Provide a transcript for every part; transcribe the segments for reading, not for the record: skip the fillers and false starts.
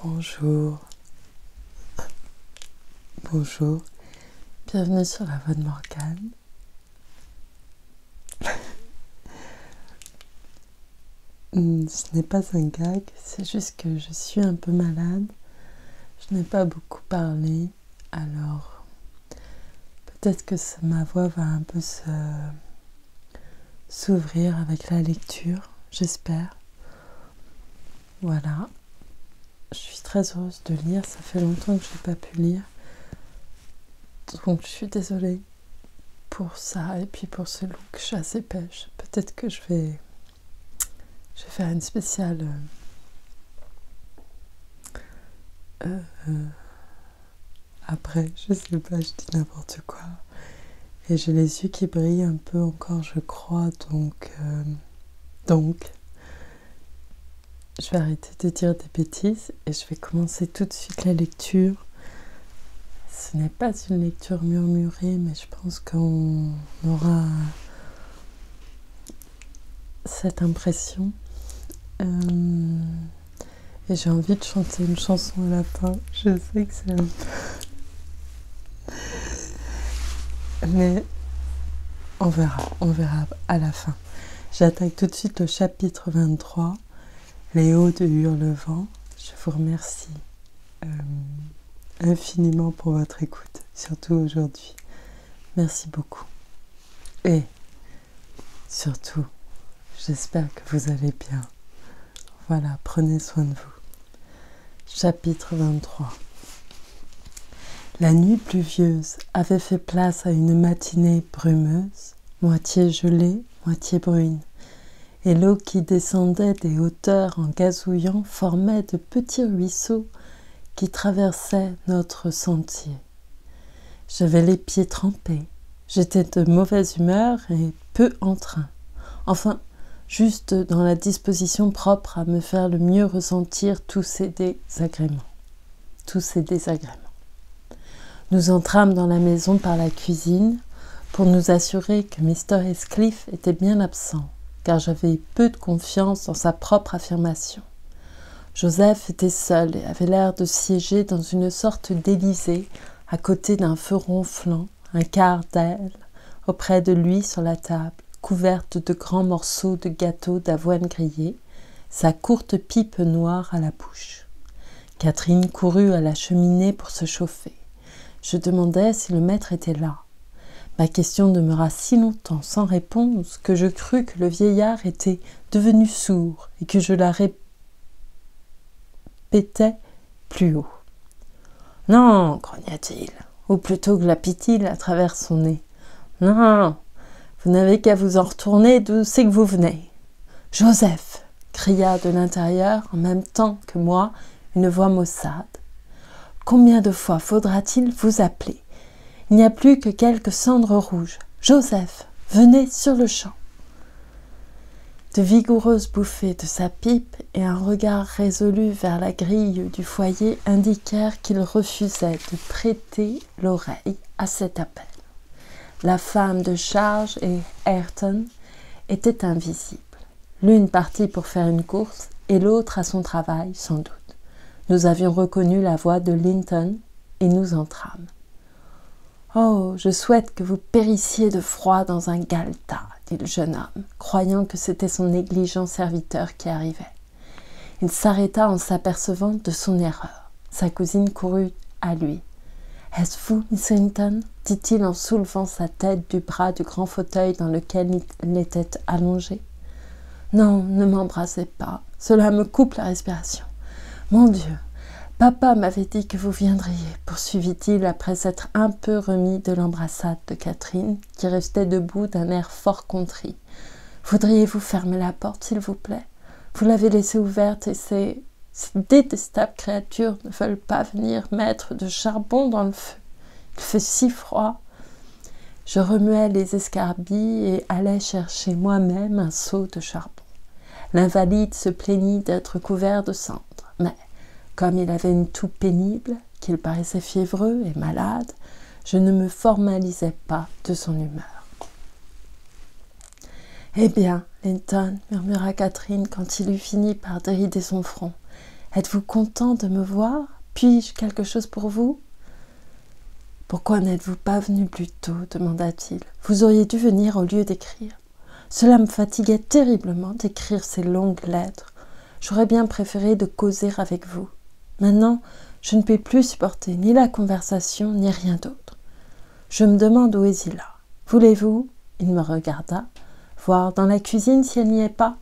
Bonjour, bonjour, bienvenue sur la voix de Morgane. Ce n'est pas un gag, c'est juste que je suis un peu malade. Je n'ai pas beaucoup parlé, alors peut-être que ma voix va un peu s'ouvrir avec la lecture, j'espère. Voilà, je suis très heureuse de lire, ça fait longtemps que je n'ai pas pu lire. Donc je suis désolée pour ça et puis pour ce look chasse et pêche. Peut-être que je vais faire une spéciale après, je sais pas, je dis n'importe quoi. Et j'ai les yeux qui brillent un peu encore, je crois, donc je vais arrêter de dire des bêtises et je vais commencer tout de suite la lecture. Ce n'est pas une lecture murmurée, mais je pense qu'on aura cette impression. Et j'ai envie de chanter une chanson à la fin. Je sais que c'est un peu... Mais on verra à la fin. J'attaque tout de suite le chapitre 23, Les hauts de Hurlevent. Je vous remercie infiniment pour votre écoute, surtout aujourd'hui. Merci beaucoup. Et surtout, j'espère que vous allez bien. Voilà, prenez soin de vous. Chapitre 23. La nuit pluvieuse avait fait place à une matinée brumeuse, moitié gelée, moitié brune, et l'eau qui descendait des hauteurs en gazouillant formait de petits ruisseaux qui traversaient notre sentier. J'avais les pieds trempés, j'étais de mauvaise humeur et peu en train. Enfin, juste dans la disposition propre à me faire le mieux ressentir tous ces désagréments. Nous entrâmes dans la maison par la cuisine pour nous assurer que Mr. Heathcliff était bien absent, car j'avais peu de confiance dans sa propre affirmation. Joseph était seul et avait l'air de siéger dans une sorte d'Élysée à côté d'un feu ronflant, un quart d'aile, auprès de lui sur la table, couverte de grands morceaux de gâteau d'avoine grillée, sa courte pipe noire à la bouche. Catherine courut à la cheminée pour se chauffer. Je demandai si le maître était là. Ma question demeura si longtemps sans réponse que je crus que le vieillard était devenu sourd et que je la répétais plus haut. « Non, grogna-t-il, ou plutôt glapit-il à travers son nez. Non, vous n'avez qu'à vous en retourner d'où c'est que vous venez. »« Joseph !» cria de l'intérieur en même temps que moi une voix maussade. « Combien de fois faudra-t-il vous appeler ? Il n'y a plus que quelques cendres rouges. Joseph, venez sur le champ. » De vigoureuses bouffées de sa pipe et un regard résolu vers la grille du foyer indiquèrent qu'il refusait de prêter l'oreille à cet appel. La femme de charge et Ayrton étaient invisibles. L'une partie pour faire une course et l'autre à son travail, sans doute. Nous avions reconnu la voix de Linton et nous entrâmes. « Oh, je souhaite que vous périssiez de froid dans un galetas, » dit le jeune homme, croyant que c'était son négligent serviteur qui arrivait. Il s'arrêta en s'apercevant de son erreur. Sa cousine courut à lui. « Est-ce vous, Miss Linton ?» dit-il en soulevant sa tête du bras du grand fauteuil dans lequel il était allongé. « Non, ne m'embrassez pas, cela me coupe la respiration. Mon Dieu, papa m'avait dit que vous viendriez, poursuivit-il après s'être un peu remis de l'embrassade de Catherine, qui restait debout d'un air fort contrit. Voudriez-vous fermer la porte, s'il vous plaît? Vous l'avez laissée ouverte et ces détestables créatures ne veulent pas venir mettre de charbon dans le feu. Il fait si froid. » Je remuai les escarbilles et allai chercher moi-même un seau de charbon. L'invalide se plaignit d'être couvert de cendres, mais comme il avait une toux pénible, qu'il paraissait fiévreux et malade, je ne me formalisais pas de son humeur. « Eh bien, Linton, murmura Catherine quand il eut fini par dérider son front, Êtes-vous content de me voir? Puis-je quelque chose pour vous? Pourquoi n'êtes-vous pas venu plus tôt? Demanda-t-il. Vous auriez dû venir au lieu d'écrire. Cela me fatiguait terriblement d'écrire ces longues lettres. J'aurais bien préféré de causer avec vous. Maintenant, je ne peux plus supporter ni la conversation, ni rien d'autre. Je me demande où est Zilla. Voulez-vous, il me regarda, voir dans la cuisine si elle n'y est pas?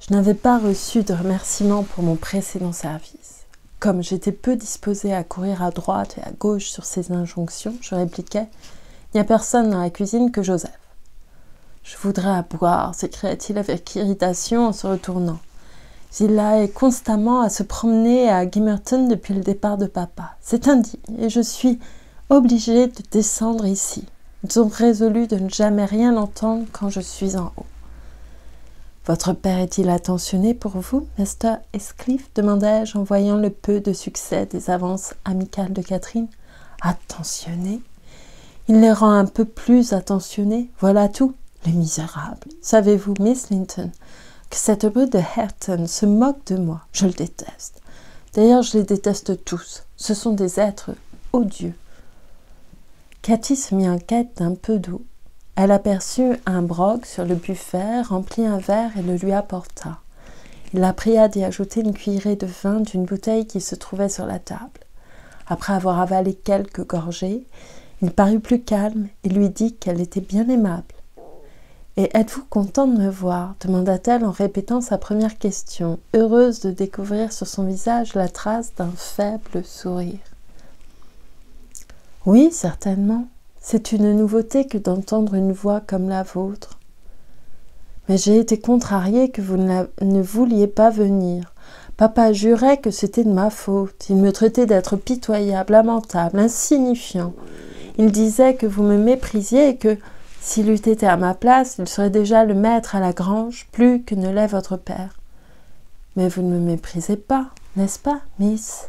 Je n'avais pas reçu de remerciements pour mon précédent service. Comme j'étais peu disposée à courir à droite et à gauche sur ces injonctions, je répliquai « Il n'y a personne dans la cuisine que Joseph. » « Je voudrais à boire, s'écria-t-il avec irritation en se retournant. Zilla est constamment à se promener à Gimmerton depuis le départ de papa. C'est indigne et je suis obligée de descendre ici. Ils ont résolu de ne jamais rien entendre quand je suis en haut. « Votre père est-il attentionné pour vous, Mr. Heathcliff ?» demandai-je en voyant le peu de succès des avances amicales de Catherine. « Attentionné? Il les rend un peu plus attentionnés, voilà tout. Les misérables. Savez-vous, Miss Linton, que cette brute de Hareton se moque de moi? Je le déteste. D'ailleurs, je les déteste tous. Ce sont des êtres odieux. » Cathy se mit en quête d'un peu d'eau. Elle aperçut un broc sur le buffet, remplit un verre et le lui apporta. Il la pria d'y ajouter une cuillerée de vin d'une bouteille qui se trouvait sur la table. Après avoir avalé quelques gorgées, il parut plus calme et lui dit qu'elle était bien aimable. « Et êtes-vous content de me voir ?» demanda-t-elle en répétant sa première question, heureuse de découvrir sur son visage la trace d'un faible sourire. « Oui, certainement. C'est une nouveauté que d'entendre une voix comme la vôtre. Mais j'ai été contrariée que vous ne vouliez pas venir. Papa jurait que c'était de ma faute. Il me traitait d'être pitoyable, lamentable, insignifiant. Il disait que vous me méprisiez et que, s'il eût été à ma place, il serait déjà le maître à la grange, plus que ne l'est votre père. Mais vous ne me méprisez pas, n'est-ce pas, Miss?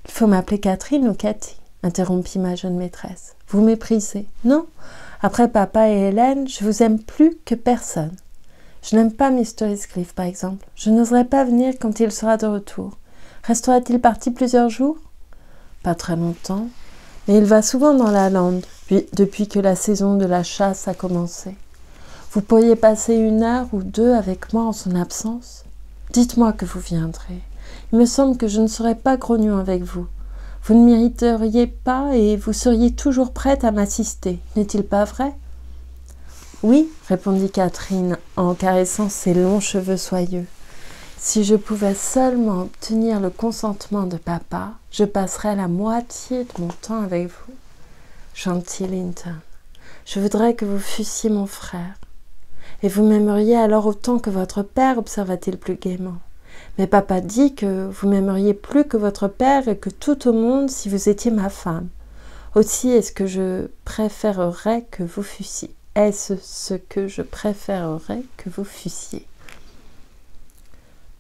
Il faut m'appeler Catherine ou Cathy, interrompit ma jeune maîtresse. Vous méprisez? Non. Après papa et Hélène, je vous aime plus que personne. Je n'aime pas Mr. Heathcliff, par exemple. Je n'oserais pas venir quand il sera de retour. Restera-t-il parti plusieurs jours? Pas très longtemps. Mais il va souvent dans la lande, depuis que la saison de la chasse a commencé. Vous pourriez passer 1 heure ou 2 avec moi en son absence? Dites-moi que vous viendrez. Il me semble que je ne serai pas grognon avec vous. Vous ne m'irriteriez pas et vous seriez toujours prête à m'assister, n'est-il pas vrai? Oui, répondit Catherine en caressant ses longs cheveux soyeux. Si je pouvais seulement obtenir le consentement de papa, je passerais la moitié de mon temps avec vous. Gentil Linton, je voudrais que vous fussiez mon frère. Et vous m'aimeriez alors autant que votre père, observa-t-il plus gaiement. Mais papa dit que vous m'aimeriez plus que votre père et que tout au monde si vous étiez ma femme. Aussi est-ce que je préférerais que vous fussiez. Est-ce ce que je préférerais que vous fussiez?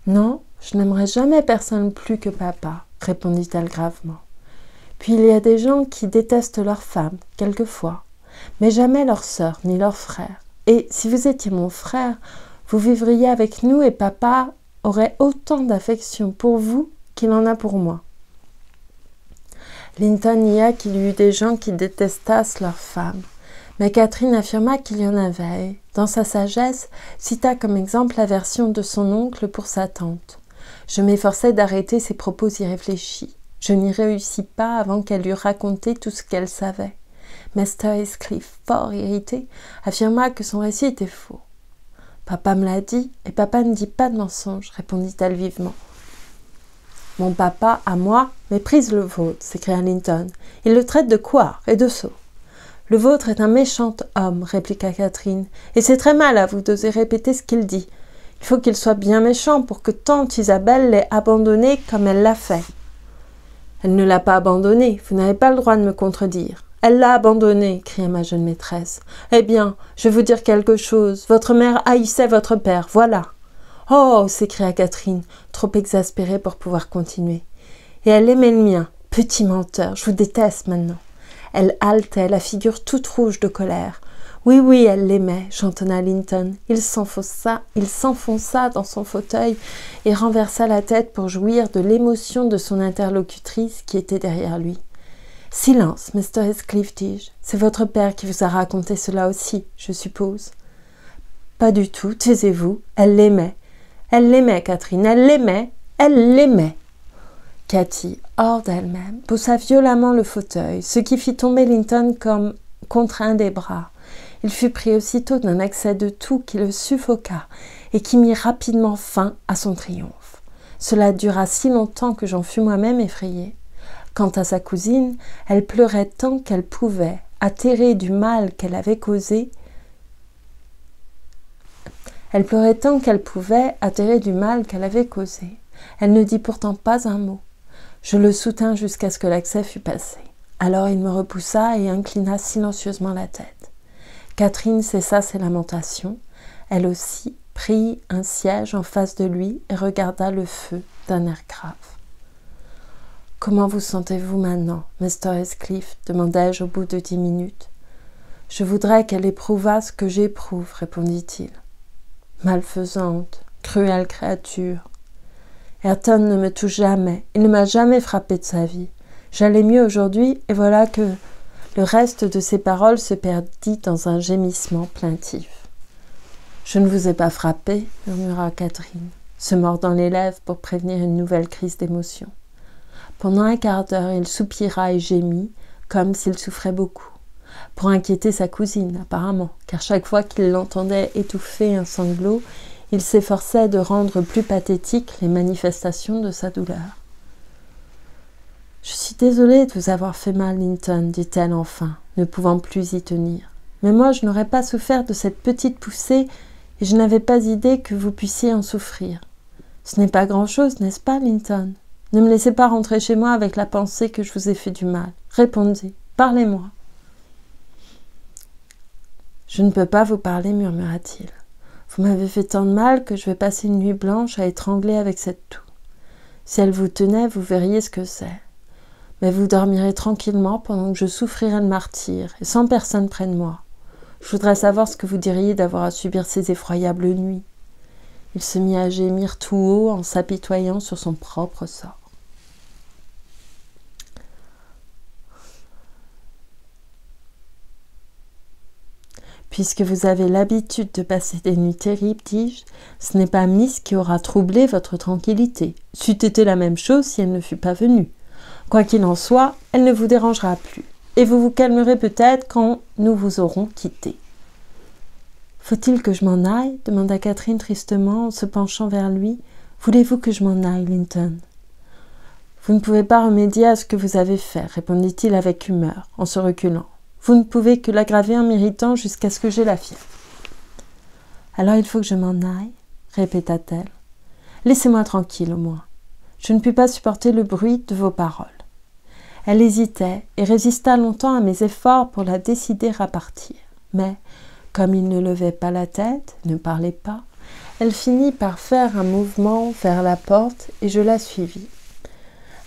Non, je n'aimerais jamais personne plus que papa, répondit-elle gravement. Puis il y a des gens qui détestent leurs femmes, quelquefois, mais jamais leurs sœurs ni leurs frères. Et si vous étiez mon frère, vous vivriez avec nous et papa aurait autant d'affection pour vous qu'il en a pour moi. Linton nia qu'il y eût des gens qui détestassent leurs femmes, mais Catherine affirma qu'il y en avait et, dans sa sagesse, cita comme exemple la version de son oncle pour sa tante. Je m'efforçai d'arrêter ses propos irréfléchis. Je n'y réussis pas avant qu'elle eût raconté tout ce qu'elle savait. Mr. Heathcliff, fort irrité, affirma que son récit était faux. « Papa me l'a dit, et papa ne dit pas de mensonge, » répondit-elle vivement. « Mon papa, à moi, méprise le vôtre, » s'écria Linton. « Il le traite de couard et de sot. »« Le vôtre est un méchant homme, » répliqua Catherine, « et c'est très mal à vous d'oser répéter ce qu'il dit. Il faut qu'il soit bien méchant pour que tante Isabelle l'ait abandonné comme elle l'a fait. » « Elle ne l'a pas abandonné, vous n'avez pas le droit de me contredire. »« Elle l'a abandonné, » cria ma jeune maîtresse. « Eh bien, je vais vous dire quelque chose. Votre mère haïssait votre père, voilà. »« Oh !» s'écria Catherine, trop exaspérée pour pouvoir continuer. « Et elle aimait le mien. Petit menteur, je vous déteste maintenant. » Elle haletait, la figure toute rouge de colère. « Oui, oui, elle l'aimait, chantonna Linton. Il s'enfonça dans son fauteuil et renversa la tête pour jouir de l'émotion de son interlocutrice qui était derrière lui. « Silence, Mr. Heathcliff, dis-je. C'est votre père qui vous a raconté cela aussi, je suppose. »« Pas du tout, taisez-vous. Elle l'aimait. Elle l'aimait, Catherine, elle l'aimait. Elle l'aimait. » Cathy, hors d'elle-même, poussa violemment le fauteuil, ce qui fit tomber Linton comme contre un des bras. Il fut pris aussitôt d'un accès de toux qui le suffoqua et qui mit rapidement fin à son triomphe. Cela dura si longtemps que j'en fus moi-même effrayée. Quant à sa cousine, elle pleurait tant qu'elle pouvait, atterrée du mal qu'elle avait causé. Elle ne dit pourtant pas un mot. Je le soutins jusqu'à ce que l'accès fût passé. Alors il me repoussa et inclina silencieusement la tête. Catherine cessa ses lamentations. Elle aussi prit un siège en face de lui et regarda le feu d'un air grave. « Comment vous sentez-vous maintenant, Mr. Heathcliff » demandai-je au bout de 10 minutes. « Je voudrais qu'elle éprouvât ce que j'éprouve, » répondit-il. « Malfaisante, cruelle créature. Ayrton ne me touche jamais, il ne m'a jamais frappé de sa vie. J'allais mieux aujourd'hui, et voilà que... » Le reste de ses paroles se perdit dans un gémissement plaintif. « Je ne vous ai pas frappé, » murmura Catherine, se mordant les lèvres pour prévenir une nouvelle crise d'émotion. Pendant un quart d'heure, il soupira et gémit, comme s'il souffrait beaucoup, pour inquiéter sa cousine, apparemment, car chaque fois qu'il l'entendait étouffer un sanglot, il s'efforçait de rendre plus pathétiques les manifestations de sa douleur. « Je suis désolée de vous avoir fait mal, Linton, dit-elle enfin, ne pouvant plus y tenir. Mais moi, je n'aurais pas souffert de cette petite poussée et je n'avais pas idée que vous puissiez en souffrir. Ce n'est pas grand-chose, n'est-ce pas, Linton? Ne me laissez pas rentrer chez moi avec la pensée que je vous ai fait du mal. Répondez, parlez-moi. »« Je ne peux pas vous parler, murmura-t-il. Vous m'avez fait tant de mal que je vais passer une nuit blanche à étrangler avec cette toux. Si elle vous tenait, vous verriez ce que c'est. Mais vous dormirez tranquillement pendant que je souffrirai le martyre, et sans personne près de moi. Je voudrais savoir ce que vous diriez d'avoir à subir ces effroyables nuits. » Il se mit à gémir tout haut en s'apitoyant sur son propre sort. « Puisque vous avez l'habitude de passer des nuits terribles, dis-je, ce n'est pas Miss qui aura troublé votre tranquillité. C'eût été la même chose si elle ne fût pas venue. Quoi qu'il en soit, elle ne vous dérangera plus, et vous vous calmerez peut-être quand nous vous aurons quitté. »« Faut-il que je m'en aille » demanda Catherine tristement en se penchant vers lui. « Voulez-vous que je m'en aille, Linton ?»« Vous ne pouvez pas remédier à ce que vous avez fait, » répondit-il avec humeur, en se reculant. « Vous ne pouvez que l'aggraver en m'irritant jusqu'à ce que j'ai la fièvre. »« Alors il faut que je m'en aille » répéta-t-elle. « Laissez-moi tranquille au moins. Je ne puis pas supporter le bruit de vos paroles. » Elle hésitait et résista longtemps à mes efforts pour la décider à partir. Mais, comme il ne levait pas la tête, ne parlait pas, elle finit par faire un mouvement vers la porte et je la suivis.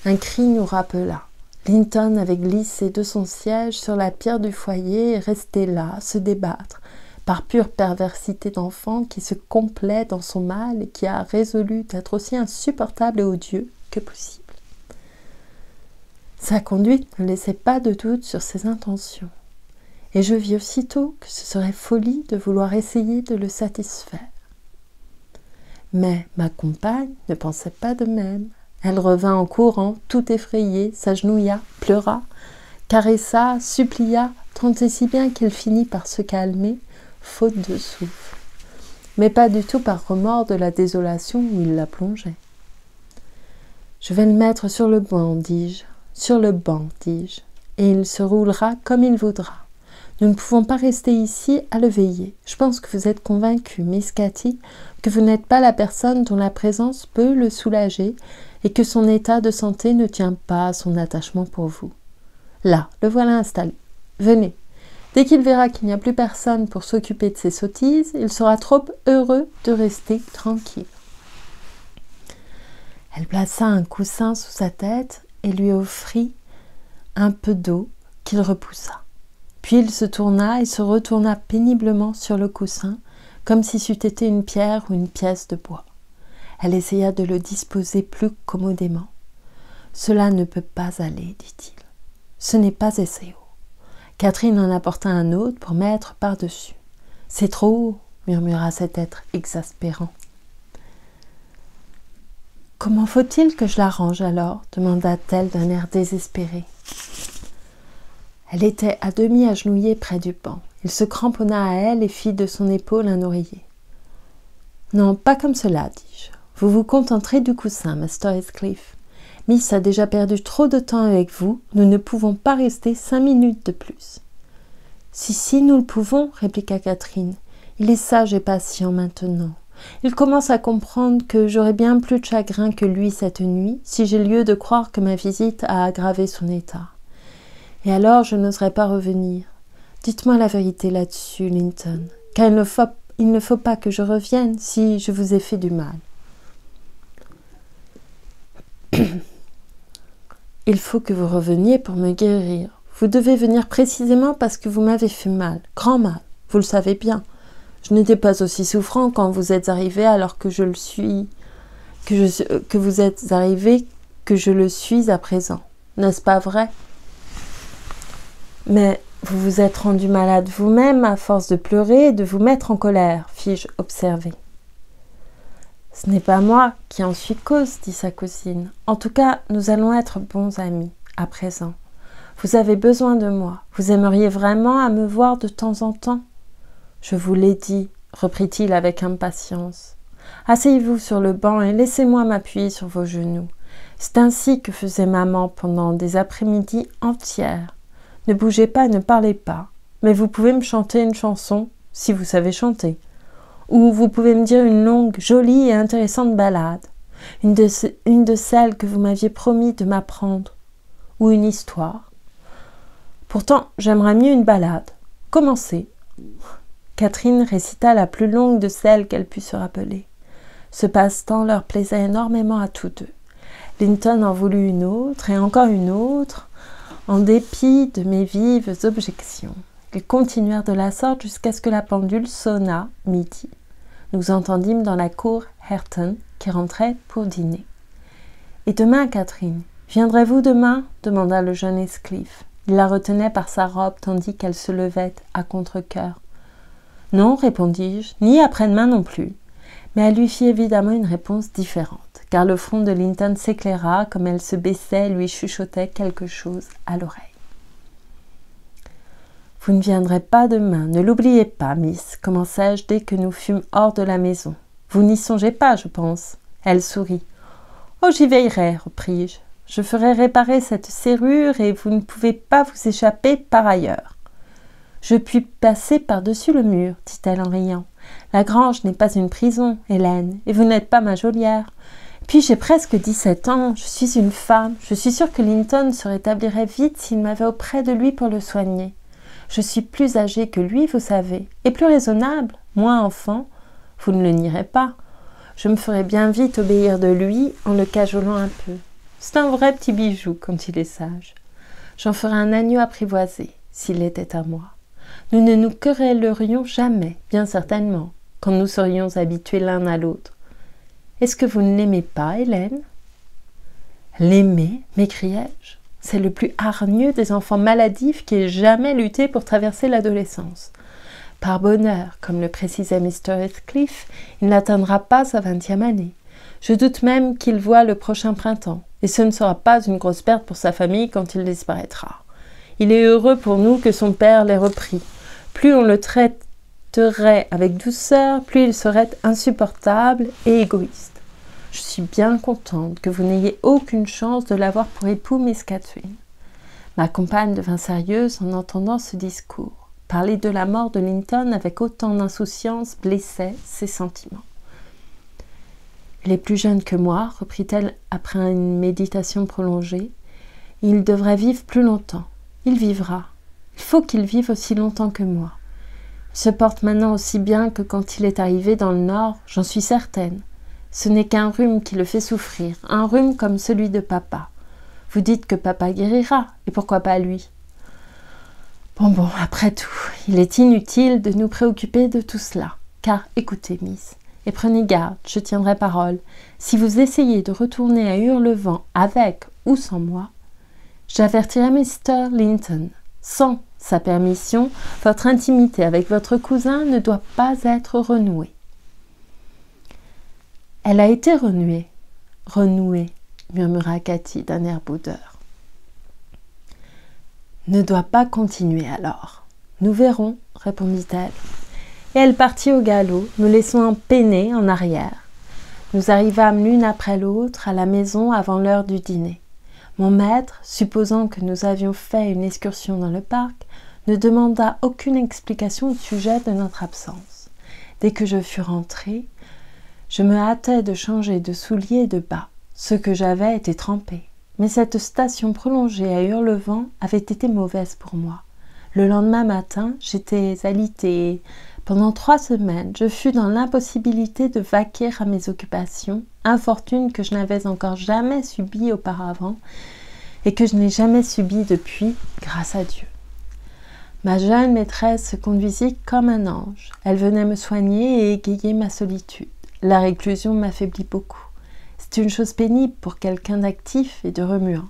Un cri nous rappela. Linton avait glissé de son siège sur la pierre du foyer et restait là, à se débattre, par pure perversité d'enfant qui se complaît dans son mal et qui a résolu d'être aussi insupportable et odieux que possible. Sa conduite ne laissait pas de doute sur ses intentions, et je vis aussitôt que ce serait folie de vouloir essayer de le satisfaire. Mais ma compagne ne pensait pas de même. Elle revint en courant, tout effrayée, s'agenouilla, pleura, caressa, supplia, tant et si bien qu'il finit par se calmer, faute de souffle, mais pas du tout par remords de la désolation où il la plongeait. « Je vais le mettre sur le banc, dis-je. Sur le banc, dis-je, et il se roulera comme il voudra. Nous ne pouvons pas rester ici à le veiller. Je pense que vous êtes convaincue, Miss Cathy, que vous n'êtes pas la personne dont la présence peut le soulager et que son état de santé ne tient pas à son attachement pour vous. Là, le voilà installé. Venez. Dès qu'il verra qu'il n'y a plus personne pour s'occuper de ses sottises, il sera trop heureux de rester tranquille. » Elle plaça un coussin sous sa tête et lui offrit un peu d'eau qu'il repoussa. Puis il se tourna et se retourna péniblement sur le coussin, comme si c'eût été une pierre ou une pièce de bois. Elle essaya de le disposer plus commodément. « Cela ne peut pas aller, dit-il. Ce n'est pas assez haut. » Catherine en apporta un autre pour mettre par-dessus. « C'est trop haut, » murmura cet être exaspérant. « Comment faut-il que je l'arrange alors ?» demanda-t-elle d'un air désespéré. Elle était à demi agenouillée près du banc. Il se cramponna à elle et fit de son épaule un oreiller. « Non, pas comme cela, dis-je. Vous vous contenterez du coussin, Mr. Heathcliff. Miss a déjà perdu trop de temps avec vous. Nous ne pouvons pas rester 5 minutes de plus. »« Si, nous le pouvons, » répliqua Catherine. « Il est sage et patient maintenant. Il commence à comprendre que j'aurai bien plus de chagrin que lui cette nuit, si j'ai lieu de croire que ma visite a aggravé son état. Et alors je n'oserai pas revenir. Dites-moi la vérité là-dessus, Linton, car il ne faut pas que je revienne si je vous ai fait du mal. » « Il faut que vous reveniez pour me guérir. Vous devez venir précisément parce que vous m'avez fait mal, grand mal, vous le savez bien. Je n'étais pas aussi souffrant quand vous êtes arrivé alors que je le suis, que vous êtes arrivé que je le suis à présent. N'est-ce pas vrai? Mais vous vous êtes rendu malade vous-même à force de pleurer et de vous mettre en colère, fis-je observer. Ce n'est pas moi qui en suis cause, dit sa cousine. En tout cas, nous allons être bons amis, à présent. Vous avez besoin de moi. Vous aimeriez vraiment à me voir de temps en temps? Je vous l'ai dit, reprit-il avec impatience. Asseyez-vous sur le banc et laissez-moi m'appuyer sur vos genoux. C'est ainsi que faisait maman pendant des après-midi entières. Ne bougez pas, ne parlez pas. Mais vous pouvez me chanter une chanson, si vous savez chanter. Ou vous pouvez me dire une longue, jolie et intéressante ballade, une de celles que vous m'aviez promis de m'apprendre, ou une histoire. Pourtant, j'aimerais mieux une ballade. Commencez. Catherine récita la plus longue de celles qu'elle put se rappeler. Ce passe-temps leur plaisait énormément à tous deux. Linton en voulut une autre, et encore une autre, en dépit de mes vives objections. Ils continuèrent de la sorte jusqu'à ce que la pendule sonna midi. Nous entendîmes dans la cour Hareton qui rentrait pour dîner. « Et demain, Catherine, viendrez-vous demain » demanda le jeune Heathcliff. Il la retenait par sa robe tandis qu'elle se levait à contre-cœur. « Non, répondis-je, ni après-demain non plus. » Mais elle lui fit évidemment une réponse différente, car le front de Linton s'éclaira comme elle se baissait et lui chuchotait quelque chose à l'oreille. « Vous ne viendrez pas demain, ne l'oubliez pas, miss, commençai-je dès que nous fûmes hors de la maison. Vous n'y songez pas, je pense. » Elle sourit. « Oh, j'y veillerai, repris-je. Je ferai réparer cette serrure et vous ne pouvez pas vous échapper par ailleurs. »« Je puis passer par-dessus le mur, dit-elle en riant. La grange n'est pas une prison, Hélène, et vous n'êtes pas ma geôlière. Puis j'ai presque 17 ans, je suis une femme. Je suis sûre que Linton se rétablirait vite s'il m'avait auprès de lui pour le soigner. Je suis plus âgée que lui, vous savez, et plus raisonnable, moins enfant. Vous ne le nierez pas. Je me ferai bien vite obéir de lui en le cajolant un peu. C'est un vrai petit bijou quand il est sage. J'en ferai un agneau apprivoisé, s'il était à moi. Nous ne nous querellerions jamais, bien certainement, quand nous serions habitués l'un à l'autre. Est-ce que vous ne l'aimez pas, Hélène ? L'aimer, m'écriai-je. C'est le plus hargneux des enfants maladifs qui ait jamais lutté pour traverser l'adolescence. Par bonheur, comme le précisait Mr. Heathcliff, il n'atteindra pas sa 20e année. Je doute même qu'il voit le prochain printemps, et ce ne sera pas une grosse perte pour sa famille quand il disparaîtra. Il est heureux pour nous que son père l'ait repris. Plus on le traiterait avec douceur, plus il serait insupportable et égoïste. Je suis bien contente que vous n'ayez aucune chance de l'avoir pour époux, Miss Catherine. » Ma compagne devint sérieuse en entendant ce discours. Parler de la mort de Linton avec autant d'insouciance blessait ses sentiments. « Il est plus jeune que moi, reprit-elle après une méditation prolongée. Il devrait vivre plus longtemps. Il vivra. Il faut qu'il vive aussi longtemps que moi. Il se porte maintenant aussi bien que quand il est arrivé dans le Nord, j'en suis certaine. Ce n'est qu'un rhume qui le fait souffrir, un rhume comme celui de papa. Vous dites que papa guérira, et pourquoi pas lui ? Bon, après tout, il est inutile de nous préoccuper de tout cela. Car, écoutez, Miss, et prenez garde, je tiendrai parole, si vous essayez de retourner à Hurlevent avec ou sans moi, j'avertirai Mr. Linton. Sans sa permission, votre intimité avec votre cousin ne doit pas être renouée. Elle a été renouée, murmura Cathy d'un air boudeur. Ne doit pas continuer alors. Nous verrons, répondit-elle. Et elle partit au galop, me laissant peiner en arrière. Nous arrivâmes l'une après l'autre à la maison avant l'heure du dîner. Mon maître, supposant que nous avions fait une excursion dans le parc, ne demanda aucune explication au sujet de notre absence. Dès que je fus rentrée, je me hâtais de changer de souliers et de bas. Ce que j'avais était trempé. Mais cette station prolongée à Hurlevent avait été mauvaise pour moi. Le lendemain matin, j'étais alitée et, pendant 3 semaines, je fus dans l'impossibilité de vaquer à mes occupations, infortune que je n'avais encore jamais subie auparavant et que je n'ai jamais subie depuis, grâce à Dieu. Ma jeune maîtresse se conduisit comme un ange. Elle venait me soigner et égayer ma solitude. La réclusion m'affaiblit beaucoup. C'est une chose pénible pour quelqu'un d'actif et de remuant.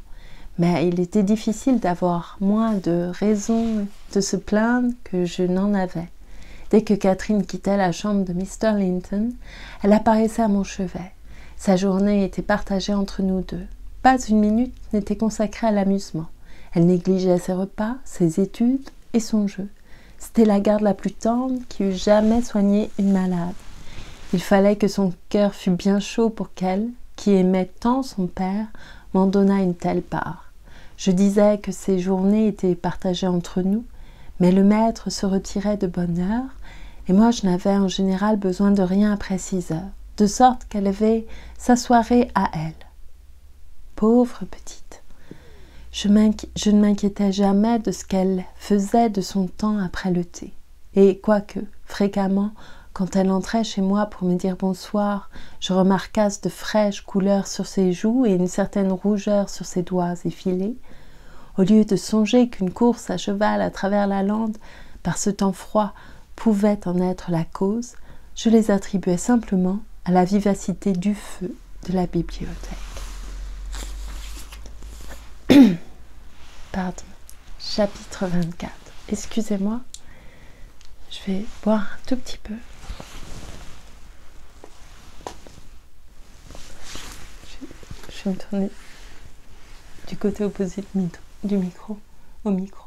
Mais il était difficile d'avoir moins de raisons de se plaindre que je n'en avais. Dès que Catherine quittait la chambre de Mr. Linton, elle apparaissait à mon chevet. Sa journée était partagée entre nous deux. Pas une minute n'était consacrée à l'amusement. Elle négligeait ses repas, ses études et son jeu. C'était la garde la plus tendre qui eût jamais soigné une malade. Il fallait que son cœur fût bien chaud pour qu'elle, qui aimait tant son père, m'en donnât une telle part. Je disais que ces journées étaient partagées entre nous, mais le maître se retirait de bonne heure, et moi je n'avais en général besoin de rien après 6 heures, de sorte qu'elle avait sa soirée à elle. Pauvre petite! Je ne m'inquiétais jamais de ce qu'elle faisait de son temps après le thé, et quoique, fréquemment, quand elle entrait chez moi pour me dire bonsoir, je remarquasse de fraîches couleurs sur ses joues et une certaine rougeur sur ses doigts effilés, au lieu de songer qu'une course à cheval à travers la lande, par ce temps froid, pouvait en être la cause, je les attribuais simplement à la vivacité du feu de la bibliothèque. Pardon. Chapitre 24. Excusez-moi, je vais boire un tout petit peu. Je vais me tourner du côté opposé du micro, au micro.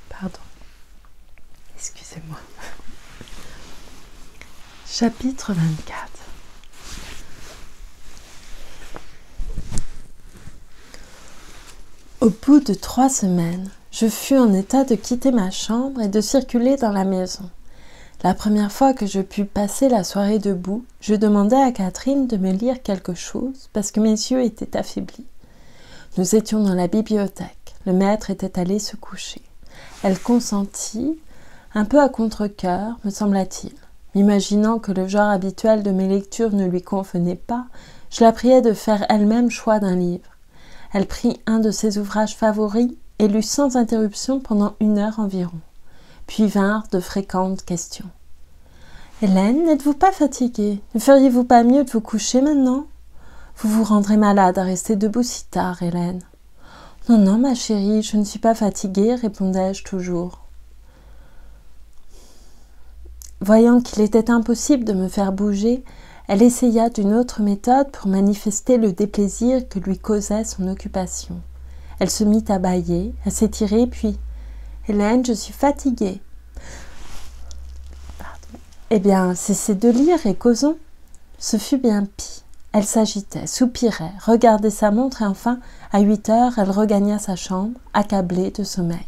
Pardon. Excusez-moi. Chapitre 24. Au bout de 3 semaines, je fus en état de quitter ma chambre et de circuler dans la maison. La première fois que je pus passer la soirée debout, je demandai à Catherine de me lire quelque chose parce que mes yeux étaient affaiblis. Nous étions dans la bibliothèque. Le maître était allé se coucher. Elle consentit, un peu à contre-cœur, me sembla-t-il. M'imaginant que le genre habituel de mes lectures ne lui convenait pas, je la priai de faire elle-même choix d'un livre. Elle prit un de ses ouvrages favoris et lut sans interruption pendant 1 heure environ. Puis vinrent de fréquentes questions. « Hélène, n'êtes-vous pas fatiguée? Ne feriez-vous pas mieux de vous coucher maintenant? Vous vous rendrez malade à rester debout si tard, Hélène. »« Non, non, ma chérie, je ne suis pas fatiguée, répondais-je toujours. Voyant qu'il était impossible de me faire bouger, elle essaya d'une autre méthode pour manifester le déplaisir que lui causait son occupation. Elle se mit à bâiller, à s'étirer, puis « Hélène, je suis fatiguée. »« Eh bien, cessez de lire et causons. » Ce fut bien pis. Elle s'agitait, soupirait, regardait sa montre et enfin, à 8 heures, elle regagna sa chambre, accablée de sommeil.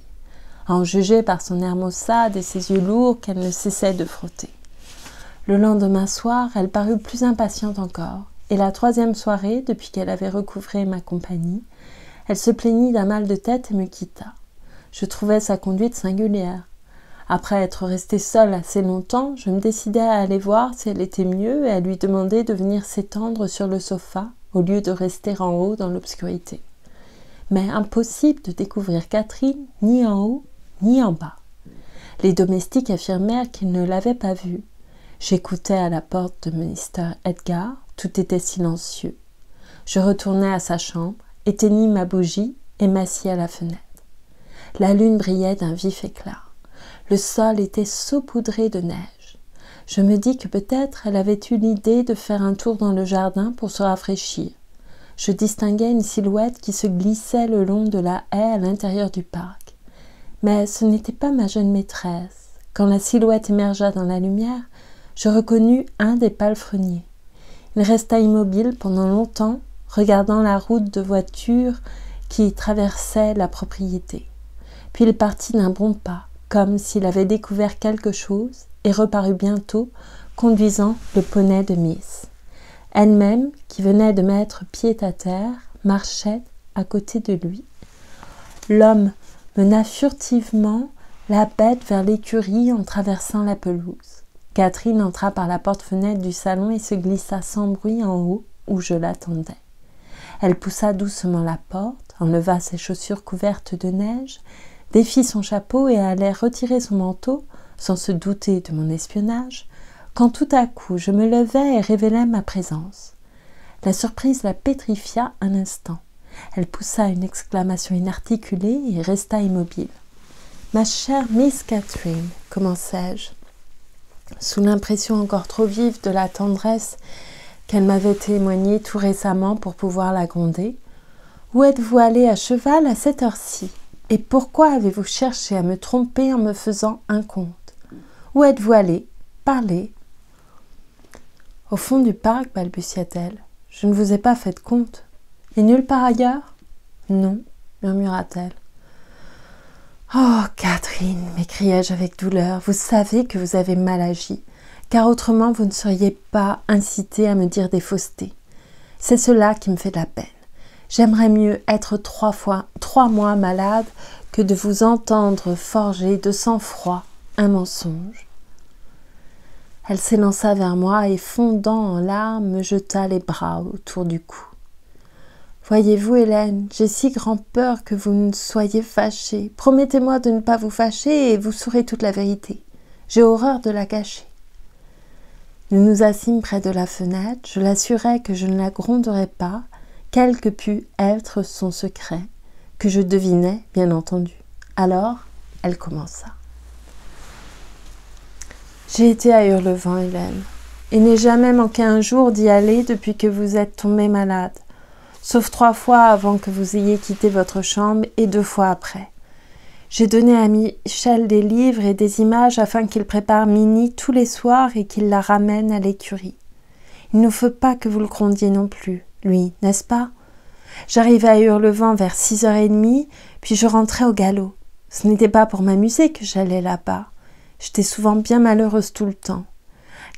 À en juger par son air maussade et ses yeux lourds qu'elle ne cessait de frotter. Le lendemain soir, elle parut plus impatiente encore, et la 3e soirée, depuis qu'elle avait recouvré ma compagnie, elle se plaignit d'un mal de tête et me quitta. Je trouvais sa conduite singulière. Après être restée seule assez longtemps, je me décidai à aller voir si elle était mieux et à lui demander de venir s'étendre sur le sofa au lieu de rester en haut dans l'obscurité. Mais impossible de découvrir Catherine ni en haut ni en bas. Les domestiques affirmèrent qu'ils ne l'avaient pas vue. J'écoutais à la porte de Mr. Edgar, tout était silencieux. Je retournai à sa chambre, éteignis ma bougie et m'assis à la fenêtre. La lune brillait d'un vif éclat. Le sol était saupoudré de neige. Je me dis que peut-être elle avait eu l'idée de faire un tour dans le jardin pour se rafraîchir. Je distinguais une silhouette qui se glissait le long de la haie à l'intérieur du parc. Mais ce n'était pas ma jeune maîtresse. Quand la silhouette émergea dans la lumière, je reconnus un des palefreniers. Il resta immobile pendant longtemps, regardant la route de voitures qui traversait la propriété. Puis il partit d'un bon pas, comme s'il avait découvert quelque chose, et reparut bientôt, conduisant le poney de Miss. Elle-même, qui venait de mettre pied à terre, marchait à côté de lui. L'homme mena furtivement la bête vers l'écurie en traversant la pelouse. Catherine entra par la porte-fenêtre du salon et se glissa sans bruit en haut, où je l'attendais. Elle poussa doucement la porte, enleva ses chaussures couvertes de neige, défit son chapeau et allait retirer son manteau, sans se douter de mon espionnage, quand tout à coup je me levai et révélai ma présence. La surprise la pétrifia un instant. Elle poussa une exclamation inarticulée et resta immobile. « Ma chère Miss Catherine, commençai-je, sous l'impression encore trop vive de la tendresse qu'elle m'avait témoignée tout récemment pour pouvoir la gronder. Où êtes-vous allée à cheval à cette heure-ci? Et pourquoi avez-vous cherché à me tromper en me faisant un conte? Où êtes-vous allée? Parlez. » « Au fond du parc, balbutia-t-elle. Je ne vous ai pas fait de conte. Et nulle part ailleurs? Non, murmura-t-elle. Oh, Catherine, m'écriai-je avec douleur, vous savez que vous avez mal agi, car autrement vous ne seriez pas incitée à me dire des faussetés. C'est cela qui me fait de la peine. J'aimerais mieux être 3 mois malade que de vous entendre forger de sang-froid un mensonge. Elle s'élança vers moi et, fondant en larmes, me jeta les bras autour du cou. « Voyez-vous, Hélène, j'ai si grand peur que vous ne soyez fâchée. Promettez-moi de ne pas vous fâcher et vous saurez toute la vérité. J'ai horreur de la cacher. » Nous nous assîmes près de la fenêtre. Je l'assurai que je ne la gronderais pas, quel que pût être son secret, que je devinais, bien entendu. Alors, elle commença. J'ai été à Hurlevent, Hélène, et n'ai jamais manqué un jour d'y aller depuis que vous êtes tombée malade, sauf 3 fois avant que vous ayez quitté votre chambre et 2 fois après. J'ai donné à Michel des livres et des images afin qu'il prépare Minnie tous les soirs et qu'il la ramène à l'écurie. Il ne faut pas que vous le grondiez non plus, lui, n'est-ce pas? J'arrivais à Hurlevent vers 6h30, puis je rentrais au galop. Ce n'était pas pour m'amuser que j'allais là-bas. J'étais souvent bien malheureuse tout le temps.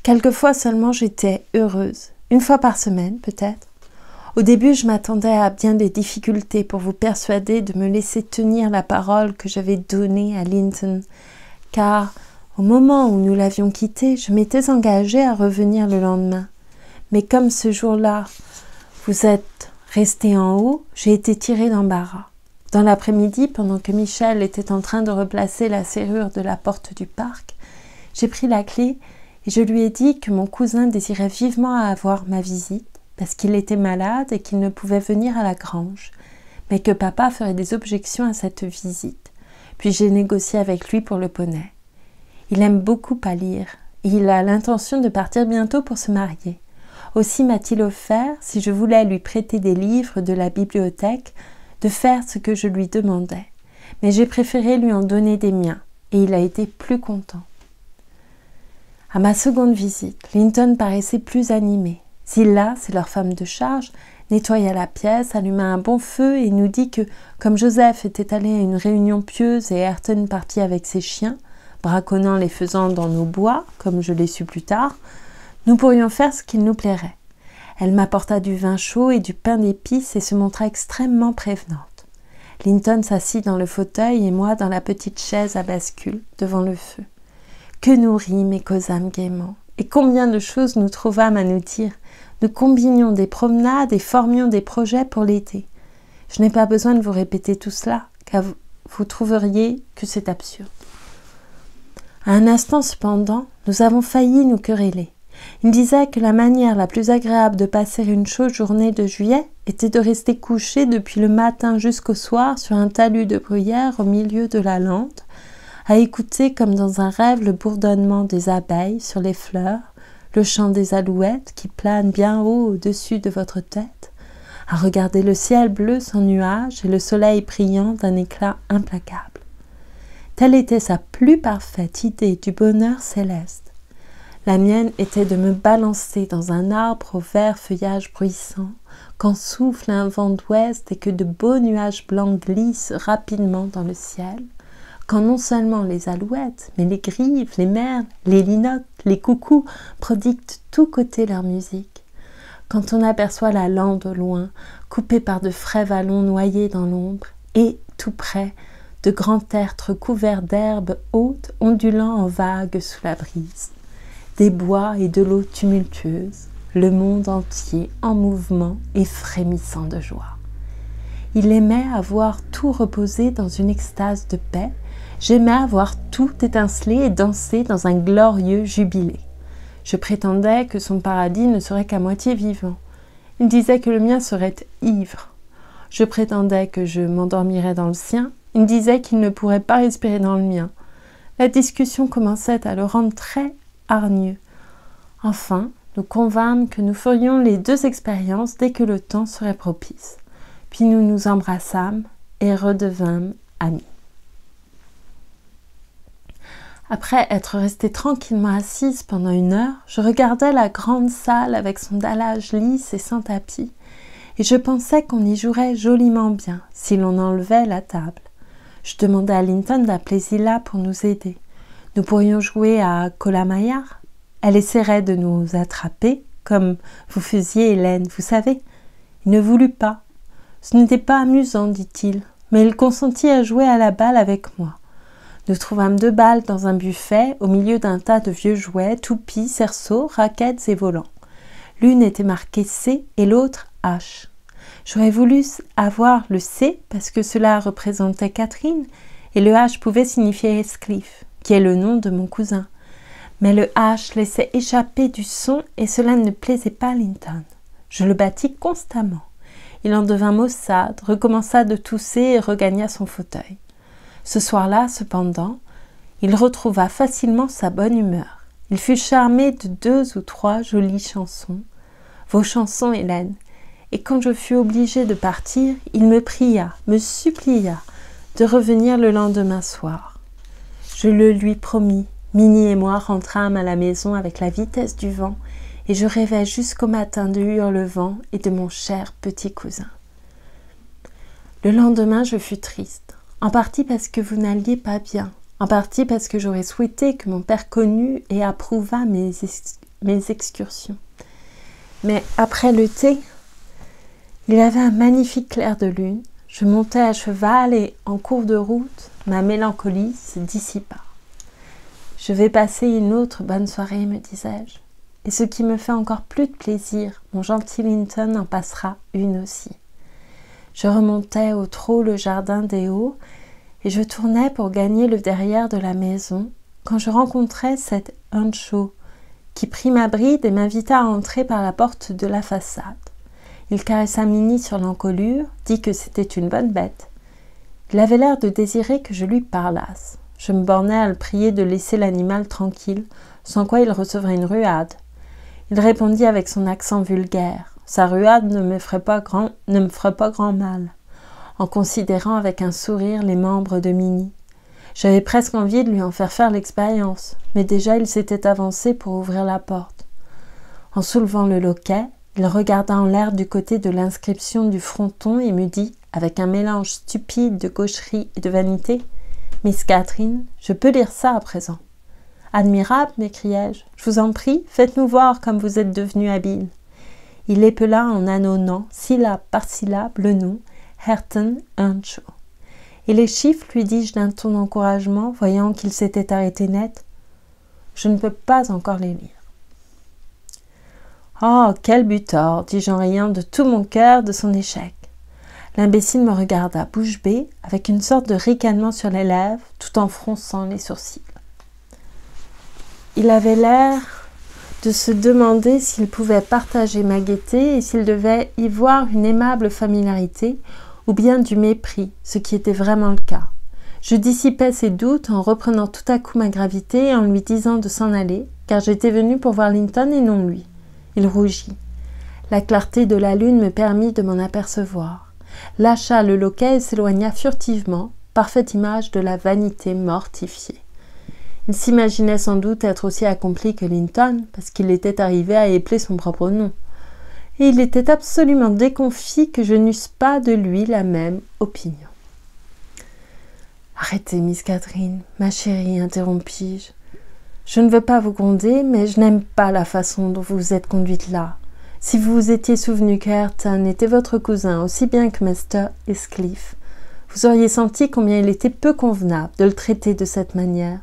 Quelquefois seulement j'étais heureuse, 1 fois par semaine peut-être. Au début, je m'attendais à bien des difficultés pour vous persuader de me laisser tenir la parole que j'avais donnée à Linton, car au moment où nous l'avions quitté, je m'étais engagée à revenir le lendemain. Mais comme ce jour-là, vous êtes resté en haut, j'ai été tirée d'embarras. Dans l'après-midi, pendant que Michel était en train de replacer la serrure de la porte du parc, j'ai pris la clé et je lui ai dit que mon cousin désirait vivement avoir ma visite parce qu'il était malade et qu'il ne pouvait venir à la grange, mais que papa ferait des objections à cette visite. Puis j'ai négocié avec lui pour le poney. Il aime beaucoup à lire et il a l'intention de partir bientôt pour se marier. Aussi m'a-t-il offert, si je voulais lui prêter des livres de la bibliothèque, de faire ce que je lui demandais. Mais j'ai préféré lui en donner des miens, et il a été plus content. À ma seconde visite, Linton paraissait plus animé. Zilla, c'est leur femme de charge, nettoya la pièce, alluma un bon feu et nous dit que, comme Joseph était allé à une réunion pieuse et Ayrton parti avec ses chiens, braconnant les faisans dans nos bois, comme je l'ai su plus tard, nous pourrions faire ce qu'il nous plairait. Elle m'apporta du vin chaud et du pain d'épices et se montra extrêmement prévenante. Linton s'assit dans le fauteuil et moi dans la petite chaise à bascule devant le feu. Que nous rîmes et causâmes gaiement, et combien de choses nous trouvâmes à nous dire. Nous combinions des promenades et formions des projets pour l'été. Je n'ai pas besoin de vous répéter tout cela, car vous trouveriez que c'est absurde. À un instant cependant, nous avons failli nous quereller. Il disait que la manière la plus agréable de passer une chaude journée de juillet était de rester couché depuis le matin jusqu'au soir sur un talus de bruyère au milieu de la lande, à écouter comme dans un rêve le bourdonnement des abeilles sur les fleurs, le chant des alouettes qui planent bien haut au-dessus de votre tête, à regarder le ciel bleu sans nuages et le soleil brillant d'un éclat implacable. Telle était sa plus parfaite idée du bonheur céleste. La mienne était de me balancer dans un arbre au vert feuillage bruissant, quand souffle un vent d'ouest et que de beaux nuages blancs glissent rapidement dans le ciel, quand non seulement les alouettes, mais les grives, les merles, les linottes, les coucous prodiguent de tous côtés leur musique, quand on aperçoit la lande au loin, coupée par de frais vallons noyés dans l'ombre, et, tout près, de grands tertres couverts d'herbes hautes ondulant en vagues sous la brise, des bois et de l'eau tumultueuse, le monde entier en mouvement et frémissant de joie. Il aimait avoir tout reposé dans une extase de paix, j'aimais avoir tout étincelé et danser dans un glorieux jubilé. Je prétendais que son paradis ne serait qu'à moitié vivant. Il disait que le mien serait ivre. Je prétendais que je m'endormirais dans le sien. Il disait qu'il ne pourrait pas respirer dans le mien. La discussion commençait à le rendre très hargneux. Enfin, nous convînmes que nous ferions les deux expériences dès que le temps serait propice. Puis nous nous embrassâmes et redevînmes amis. Après être restée tranquillement assise pendant 1 heure, je regardais la grande salle avec son dallage lisse et sans tapis, et je pensais qu'on y jouerait joliment bien si l'on enlevait la table. Je demandai à Linton d'appeler Zilla pour nous aider. Nous pourrions jouer à Colamaillard. Elle essaierait de nous attraper, comme vous faisiez, Hélène, vous savez. Il ne voulut pas. Ce n'était pas amusant, dit-il, mais il consentit à jouer à la balle avec moi. Nous trouvâmes 2 balles dans un buffet, au milieu d'un tas de vieux jouets, toupies, cerceaux, raquettes et volants. L'une était marquée C et l'autre H. J'aurais voulu avoir le C parce que cela représentait Catherine et le H pouvait signifier Heathcliff, qui est le nom de mon cousin. Mais le H laissait échapper du son et cela ne plaisait pas à Linton. Je le battis constamment. Il en devint maussade, recommença de tousser et regagna son fauteuil. Ce soir-là, cependant, il retrouva facilement sa bonne humeur. Il fut charmé de 2 ou 3 jolies chansons. Vos chansons, Hélène. Et quand je fus obligée de partir, il me pria, me supplia de revenir le lendemain soir. Je le lui promis. Minnie et moi rentrâmes à la maison avec la vitesse du vent et je rêvais jusqu'au matin de Hurlevent et de mon cher petit cousin. Le lendemain, je fus triste, en partie parce que vous n'alliez pas bien, en partie parce que j'aurais souhaité que mon père connût et approuvât mes excursions. Mais après le thé, il y avait un magnifique clair de lune, je montai à cheval et, en cours de route, ma mélancolie se dissipa. Je vais passer une autre bonne soirée, me disais-je. Et ce qui me fait encore plus de plaisir, mon gentil Linton en passera une aussi. Je remontais au trot le jardin des Hauts et je tournais pour gagner le derrière de la maison quand je rencontrai cet Earnshaw qui prit ma bride et m'invita à entrer par la porte de la façade. Il caressa Minnie sur l'encolure, dit que c'était une bonne bête. Il avait l'air de désirer que je lui parlasse. Je me bornai à le prier de laisser l'animal tranquille, sans quoi il recevrait une ruade. Il répondit avec son accent vulgaire. Sa ruade ne me ferait pas grand mal, en considérant avec un sourire les membres de Minnie. J'avais presque envie de lui en faire l'expérience, mais déjà il s'était avancé pour ouvrir la porte. En soulevant le loquet, il regarda en l'air du côté de l'inscription du fronton et me dit, avec un mélange stupide de gaucherie et de vanité, « Miss Catherine, je peux lire ça à présent. » « Admirable, m'écriai-je. Je vous en prie, faites-nous voir comme vous êtes devenu habile. » Il épela en ânonnant, syllabe par syllabe, le nom, Hareton Earnshaw. Et les chiffres, lui dis-je d'un ton d'encouragement, voyant qu'il s'était arrêté net. Je ne peux pas encore les lire. Oh, quel butor, dis-je en riant de tout mon cœur de son échec. L'imbécile me regarda bouche bée, avec une sorte de ricanement sur les lèvres, tout en fronçant les sourcils. Il avait l'air de se demander s'il pouvait partager ma gaieté et s'il devait y voir une aimable familiarité ou bien du mépris, ce qui était vraiment le cas. Je dissipais ses doutes en reprenant tout à coup ma gravité et en lui disant de s'en aller, car j'étais venue pour voir Linton et non lui. Il rougit. La clarté de la lune me permit de m'en apercevoir. Lâcha le loquet et s'éloigna furtivement, parfaite image de la vanité mortifiée. Il s'imaginait sans doute être aussi accompli que Linton, parce qu'il était arrivé à épeler son propre nom. Et il était absolument déconfit que je n'eusse pas de lui la même opinion. « Arrêtez, Miss Catherine, ma chérie, interrompis-je. Je ne veux pas vous gronder, mais je n'aime pas la façon dont vous vous êtes conduite là. Si vous vous étiez souvenu qu'Ayrton était votre cousin aussi bien que Mr. Heathcliff, vous auriez senti combien il était peu convenable de le traiter de cette manière.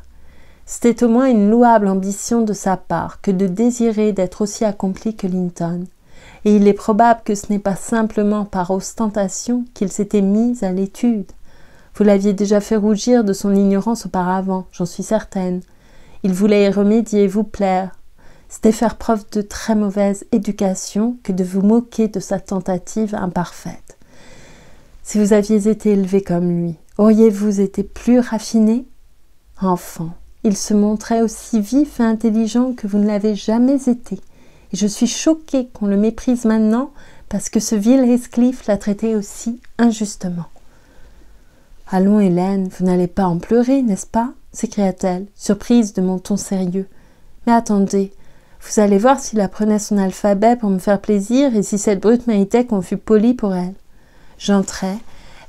C'était au moins une louable ambition de sa part que de désirer d'être aussi accompli que Linton. Et il est probable que ce n'est pas simplement par ostentation qu'il s'était mis à l'étude. Vous l'aviez déjà fait rougir de son ignorance auparavant, j'en suis certaine. Il voulait y remédier, vous plaire. C'était faire preuve de très mauvaise éducation que de vous moquer de sa tentative imparfaite. Si vous aviez été élevé comme lui, auriez-vous été plus raffiné? Enfant, il se montrait aussi vif et intelligent que vous ne l'avez jamais été. Et je suis choquée qu'on le méprise maintenant parce que ce vil Heathcliff l'a traité aussi injustement. « Allons, Hélène, vous n'allez pas en pleurer, n'est-ce pas ?» s'écria-t-elle, surprise de mon ton sérieux. « Mais attendez, vous allez voir s'il apprenait son alphabet pour me faire plaisir et si cette brute méritait qu'on fût poli pour elle. » J'entrai.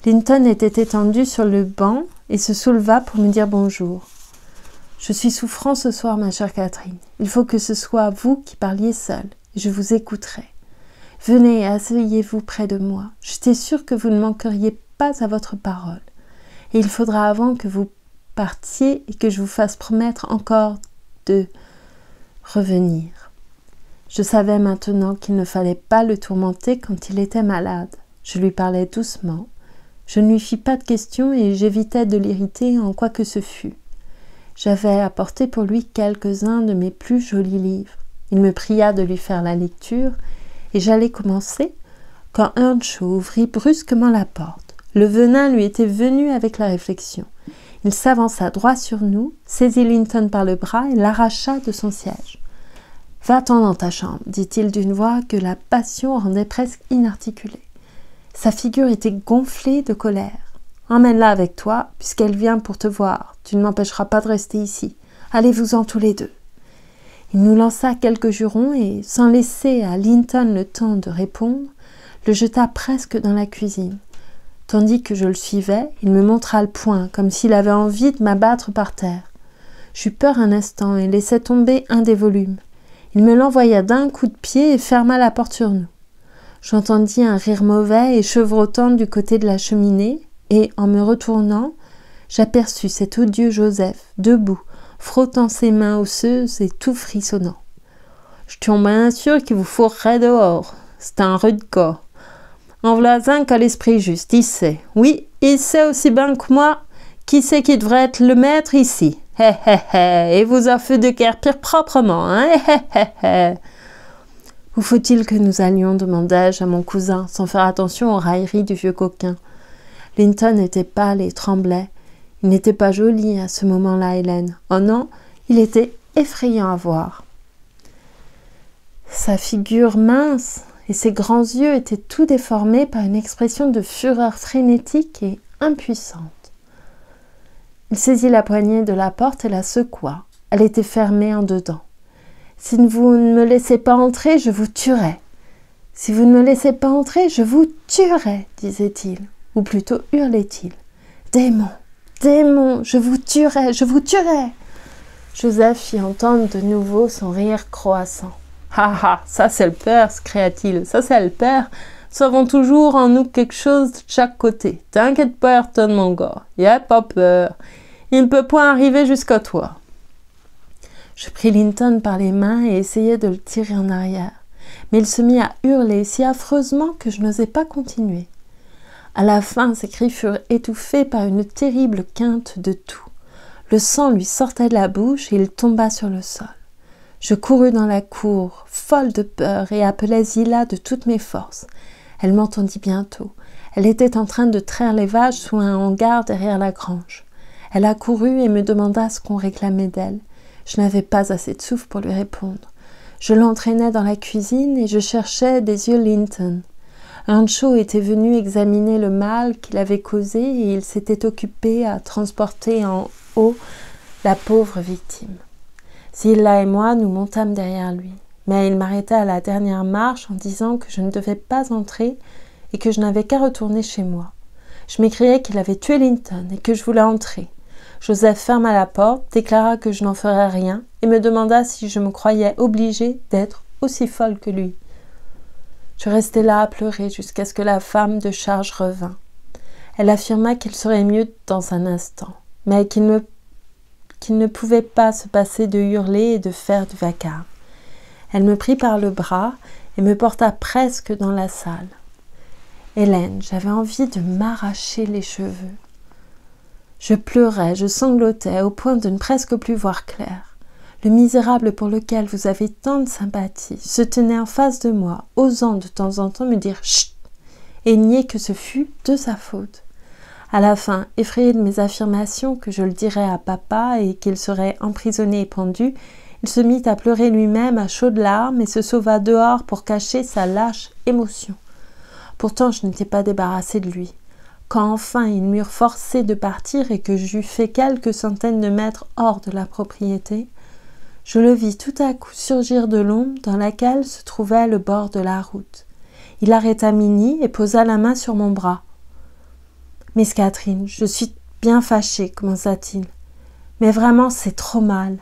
Linton était étendu sur le banc et se souleva pour me dire bonjour. « Je suis souffrant ce soir, ma chère Catherine. Il faut que ce soit vous qui parliez seule, et je vous écouterai. Venez, asseyez-vous près de moi. J'étais sûre que vous ne manqueriez pas à votre parole. Et il faudra avant que vous partiez et que je vous fasse promettre encore de revenir. » Je savais maintenant qu'il ne fallait pas le tourmenter quand il était malade. Je lui parlais doucement. Je ne lui fis pas de questions et j'évitais de l'irriter en quoi que ce fût. J'avais apporté pour lui quelques-uns de mes plus jolis livres. Il me pria de lui faire la lecture et j'allais commencer quand Earnshaw ouvrit brusquement la porte. Le venin lui était venu avec la réflexion. Il s'avança droit sur nous, saisit Linton par le bras et l'arracha de son siège. « Va-t'en dans ta chambre, dit-il d'une voix que la passion rendait presque inarticulée. Sa figure était gonflée de colère. « Emmène-la avec toi, puisqu'elle vient pour te voir. Tu ne m'empêcheras pas de rester ici. Allez-vous-en tous les deux. » Il nous lança quelques jurons et, sans laisser à Linton le temps de répondre, le jeta presque dans la cuisine. Tandis que je le suivais, il me montra le poing, comme s'il avait envie de m'abattre par terre. J'eus peur un instant et laissai tomber un des volumes. Il me l'envoya d'un coup de pied et ferma la porte sur nous. J'entendis un rire mauvais et chevrotant du côté de la cheminée, et, en me retournant, j'aperçus cet odieux Joseph, debout, frottant ses mains osseuses et tout frissonnant. « Je suis bien sûr qu'il vous fourrerait dehors. C'est un rude corps. En v'là un qu'a l'esprit juste, il sait. Oui, il sait aussi bien que moi. Qui c'est qui devrait être le maître ici? Hé hé hé, et vous a fait de guerre pire proprement, hein? Hé hé hé. Où faut-il que nous allions? demandai-je à mon cousin, sans faire attention aux railleries du vieux coquin. Linton était pâle et tremblait. Il n'était pas joli à ce moment-là, Hélène. Oh non, il était effrayant à voir. Sa figure mince et ses grands yeux étaient tout déformés par une expression de fureur frénétique et impuissante. Il saisit la poignée de la porte et la secoua. Elle était fermée en dedans. « Si vous ne me laissez pas entrer, je vous tuerai. Si vous ne me laissez pas entrer, je vous tuerai, disait-il, ou plutôt hurlait-il. Démon, démon, je vous tuerai, je vous tuerai. Joseph fit entendre de nouveau son rire croissant. « Ah ah, ça c'est le père, s'écria-t-il, ça c'est le père. Nous avons toujours en nous quelque chose de chaque côté. T'inquiète pas, Ayrton, mon gars. Y a pas peur. Il ne peut point arriver jusqu'à toi. » Je pris Linton par les mains et essayai de le tirer en arrière. Mais il se mit à hurler si affreusement que je n'osais pas continuer. À la fin, ses cris furent étouffés par une terrible quinte de toux. Le sang lui sortait de la bouche et il tomba sur le sol. Je courus dans la cour, folle de peur, et appelai Zilla de toutes mes forces. Elle m'entendit bientôt. Elle était en train de traire les vaches sous un hangar derrière la grange. Elle accourut et me demanda ce qu'on réclamait d'elle. Je n'avais pas assez de souffle pour lui répondre. Je l'entraînai dans la cuisine et je cherchais des yeux Linton. Earnshaw était venu examiner le mal qu'il avait causé et il s'était occupé à transporter en haut la pauvre victime. Zilla et moi nous montâmes derrière lui, mais il m'arrêta à la dernière marche en disant que je ne devais pas entrer et que je n'avais qu'à retourner chez moi. Je m'écriai qu'il avait tué Linton et que je voulais entrer. Joseph ferma la porte, déclara que je n'en ferais rien et me demanda si je me croyais obligée d'être aussi folle que lui. Je restai là à pleurer jusqu'à ce que la femme de charge revint. Elle affirma qu'il serait mieux dans un instant, mais qu'il ne pouvait pas se passer de hurler et de faire du vacarme. Elle me prit par le bras et me porta presque dans la salle. Hélène, j'avais envie de m'arracher les cheveux. Je pleurais, je sanglotais, au point de ne presque plus voir clair. Le misérable pour lequel vous avez tant de sympathie se tenait en face de moi, osant de temps en temps me dire « chut » et nier que ce fût de sa faute. À la fin, effrayé de mes affirmations que je le dirais à papa et qu'il serait emprisonné et pendu, il se mit à pleurer lui-même à chaudes larmes et se sauva dehors pour cacher sa lâche émotion. Pourtant, je n'étais pas débarrassée de lui. Quand enfin ils m'eurent forcé de partir et que j'eus fait quelques centaines de mètres hors de la propriété, je le vis tout à coup surgir de l'ombre dans laquelle se trouvait le bord de la route. Il arrêta Minnie et posa la main sur mon bras. « Miss Catherine, je suis bien fâchée, commença-t-il. Mais vraiment, c'est trop mal. »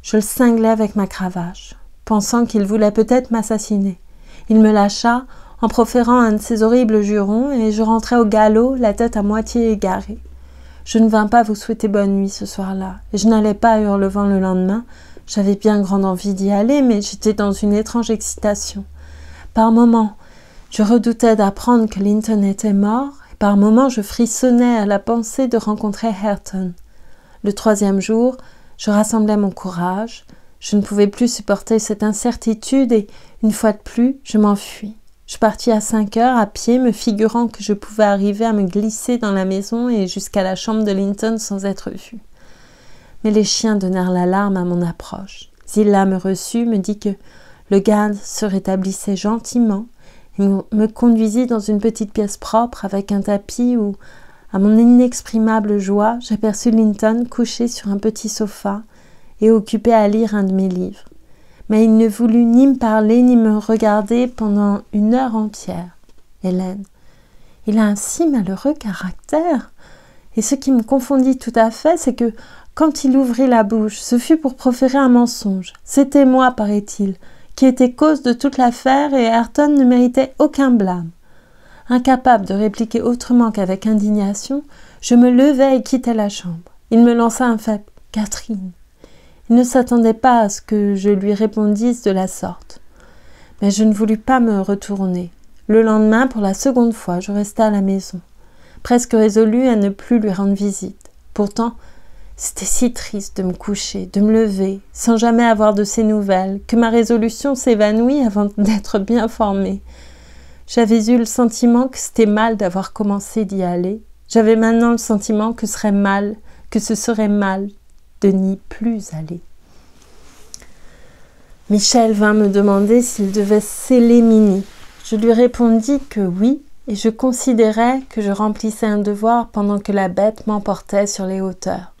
Je le cinglai avec ma cravache, pensant qu'il voulait peut-être m'assassiner. Il me lâcha en proférant un de ces horribles jurons et je rentrai au galop, la tête à moitié égarée. Je ne vins pas vous souhaiter bonne nuit ce soir-là, et je n'allais pas à Hurlevent le lendemain. J'avais bien grande envie d'y aller, mais j'étais dans une étrange excitation. Par moments, je redoutais d'apprendre que Linton était mort, et par moments je frissonnais à la pensée de rencontrer Ayrton. Le 3e jour, je rassemblai mon courage. Je ne pouvais plus supporter cette incertitude et, une fois de plus, je m'enfuis. Je partis à 5 heures à pied, me figurant que je pouvais arriver à me glisser dans la maison et jusqu'à la chambre de Linton sans être vue. Mais les chiens donnèrent l'alarme à mon approche. Zilla me reçut, me dit que le garde se rétablissait gentiment et me conduisit dans une petite pièce propre avec un tapis où, à mon inexprimable joie, j'aperçus Linton couché sur un petit sofa et occupé à lire un de mes livres. Mais il ne voulut ni me parler ni me regarder pendant 1 heure entière. Hélène, il a un si malheureux caractère. Et ce qui me confondit tout à fait, c'est que quand il ouvrit la bouche, ce fut pour proférer un mensonge. C'était moi, paraît-il, qui était cause de toute l'affaire et Ayrton ne méritait aucun blâme. Incapable de répliquer autrement qu'avec indignation, je me levai et quittai la chambre. Il me lança un faible « Catherine ». Il ne s'attendait pas à ce que je lui répondisse de la sorte. Mais je ne voulus pas me retourner. Le lendemain, pour la 2e fois, je restai à la maison, presque résolue à ne plus lui rendre visite. Pourtant, c'était si triste de me coucher, de me lever, sans jamais avoir de ses nouvelles, que ma résolution s'évanouit avant d'être bien formée. J'avais eu le sentiment que c'était mal d'avoir commencé d'y aller. J'avais maintenant le sentiment que ce serait mal de n'y plus aller. Michel vint me demander s'il devait sceller Minnie. Je lui répondis que oui, et je considérais que je remplissais un devoir pendant que la bête m'emportait sur les hauteurs.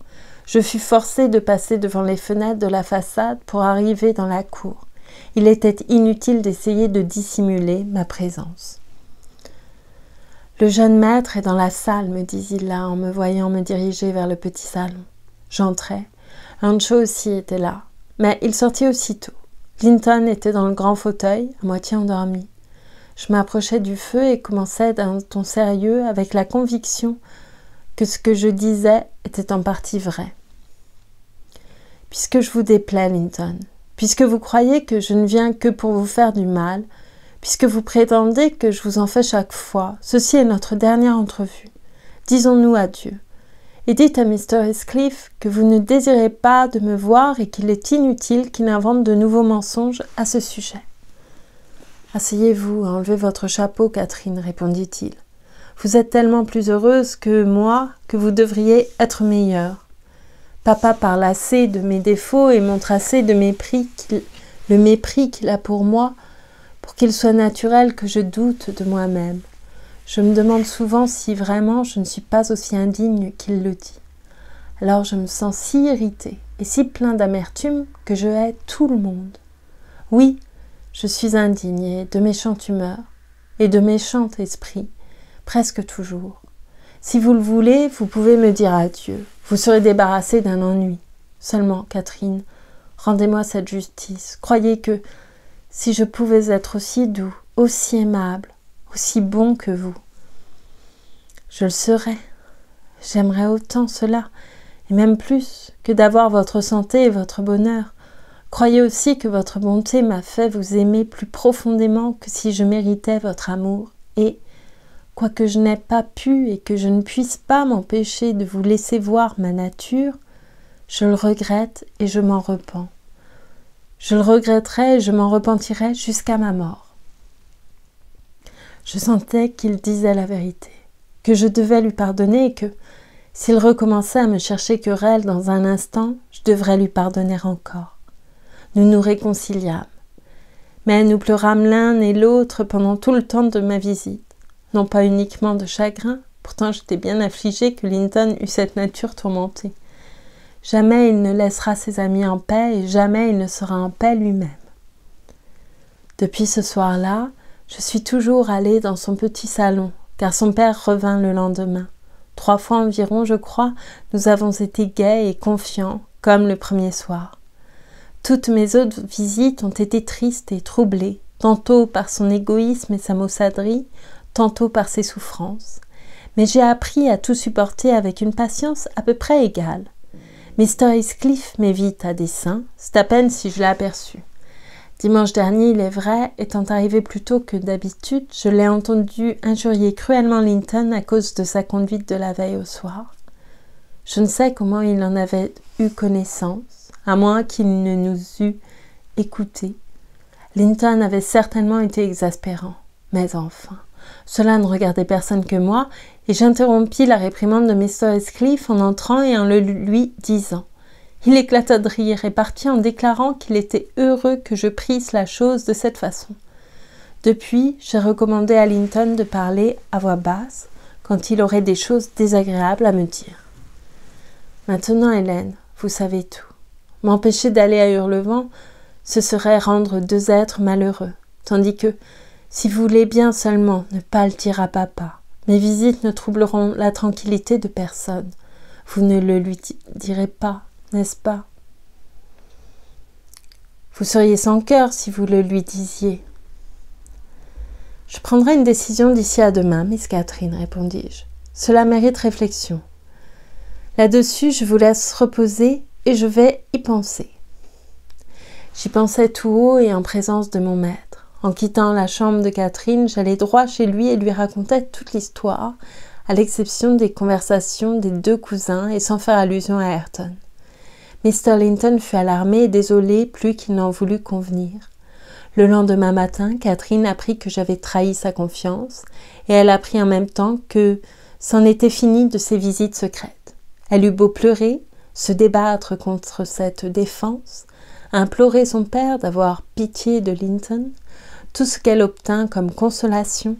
Je fus forcée de passer devant les fenêtres de la façade pour arriver dans la cour. Il était inutile d'essayer de dissimuler ma présence. « Le jeune maître est dans la salle, me dit Zilla en me voyant me diriger vers le petit salon. J'entrai. Earnshaw aussi était là, mais il sortit aussitôt. Linton était dans le grand fauteuil, à moitié endormi. Je m'approchai du feu et commençai d'un ton sérieux avec la conviction que ce que je disais était en partie vrai. Puisque je vous déplais, Linton, puisque vous croyez que je ne viens que pour vous faire du mal, puisque vous prétendez que je vous en fais chaque fois, ceci est notre dernière entrevue. Disons-nous adieu. Et dites à Mr. Heathcliff que vous ne désirez pas de me voir et qu'il est inutile qu'il invente de nouveaux mensonges à ce sujet. Asseyez-vous, enlevez votre chapeau, Catherine, répondit-il. Vous êtes tellement plus heureuse que moi que vous devriez être meilleure. Papa parle assez de mes défauts et montre assez de le mépris qu'il a pour moi pour qu'il soit naturel que je doute de moi-même. Je me demande souvent si vraiment je ne suis pas aussi indigne qu'il le dit. Alors je me sens si irritée et si plein d'amertume que je hais tout le monde. Oui, je suis indigne et de méchante humeur et de méchant esprit, presque toujours. Si vous le voulez, vous pouvez me dire adieu. Vous serez débarrassée d'un ennui. Seulement, Catherine, rendez-moi cette justice. Croyez que si je pouvais être aussi doux, aussi aimable, aussi bon que vous, je le serais. J'aimerais autant cela, et même plus, que d'avoir votre santé et votre bonheur. Croyez aussi que votre bonté m'a fait vous aimer plus profondément que si je méritais votre amour, et, quoique je n'ai pas pu et que je ne puisse pas m'empêcher de vous laisser voir ma nature, je le regrette et je m'en repens. Je le regretterai et je m'en repentirai jusqu'à ma mort. Je sentais qu'il disait la vérité, que je devais lui pardonner et que, s'il recommençait à me chercher querelle dans un instant, je devrais lui pardonner encore. Nous nous réconciliâmes, mais nous pleurâmes l'un et l'autre pendant tout le temps de ma visite. Non pas uniquement de chagrin, pourtant j'étais bien affligée que Linton eût cette nature tourmentée. Jamais il ne laissera ses amis en paix et jamais il ne sera en paix lui-même. Depuis ce soir-là, je suis toujours allée dans son petit salon, car son père revint le lendemain. 3 fois environ, je crois, nous avons été gais et confiants, comme le premier soir. Toutes mes autres visites ont été tristes et troublées, tantôt par son égoïsme et sa maussaderie, tantôt par ses souffrances. Mais j'ai appris à tout supporter avec une patience à peu près égale. Mr. Heathcliff m'évite à dessein, c'est à peine si je l'ai aperçu. Dimanche dernier, il est vrai, étant arrivé plus tôt que d'habitude, je l'ai entendu injurier cruellement Linton à cause de sa conduite de la veille au soir. Je ne sais comment il en avait eu connaissance, à moins qu'il ne nous eût écoutés. Linton avait certainement été exaspérant, mais enfin, cela ne regardait personne que moi, et j'interrompis la réprimande de Mr. Heathcliff en entrant et en le lui disant. Il éclata de rire et partit en déclarant qu'il était heureux que je prisse la chose de cette façon. Depuis, j'ai recommandé à Linton de parler à voix basse quand il aurait des choses désagréables à me dire. Maintenant, Hélène, vous savez tout. M'empêcher d'aller à Hurlevent, ce serait rendre 2 êtres malheureux, tandis que, si vous voulez bien seulement ne pas le dire à papa, mes visites ne troubleront la tranquillité de personne. Vous ne le lui direz pas, n'est-ce pas? Vous seriez sans cœur si vous le lui disiez. Je prendrai une décision d'ici à demain, Miss Catherine, répondis-je. Cela mérite réflexion. Là-dessus, je vous laisse reposer et je vais y penser. J'y pensais tout haut et en présence de mon maître. En quittant la chambre de Catherine, j'allai droit chez lui et lui racontai toute l'histoire, à l'exception des conversations des 2 cousins et sans faire allusion à Ayrton. Mr. Linton fut alarmé et désolé plus qu'il n'en voulut convenir. Le lendemain matin, Catherine apprit que j'avais trahi sa confiance et elle apprit en même temps que c'en était fini de ses visites secrètes. Elle eut beau pleurer, se débattre contre cette défense, implorer son père d'avoir pitié de Linton, tout ce qu'elle obtint comme consolation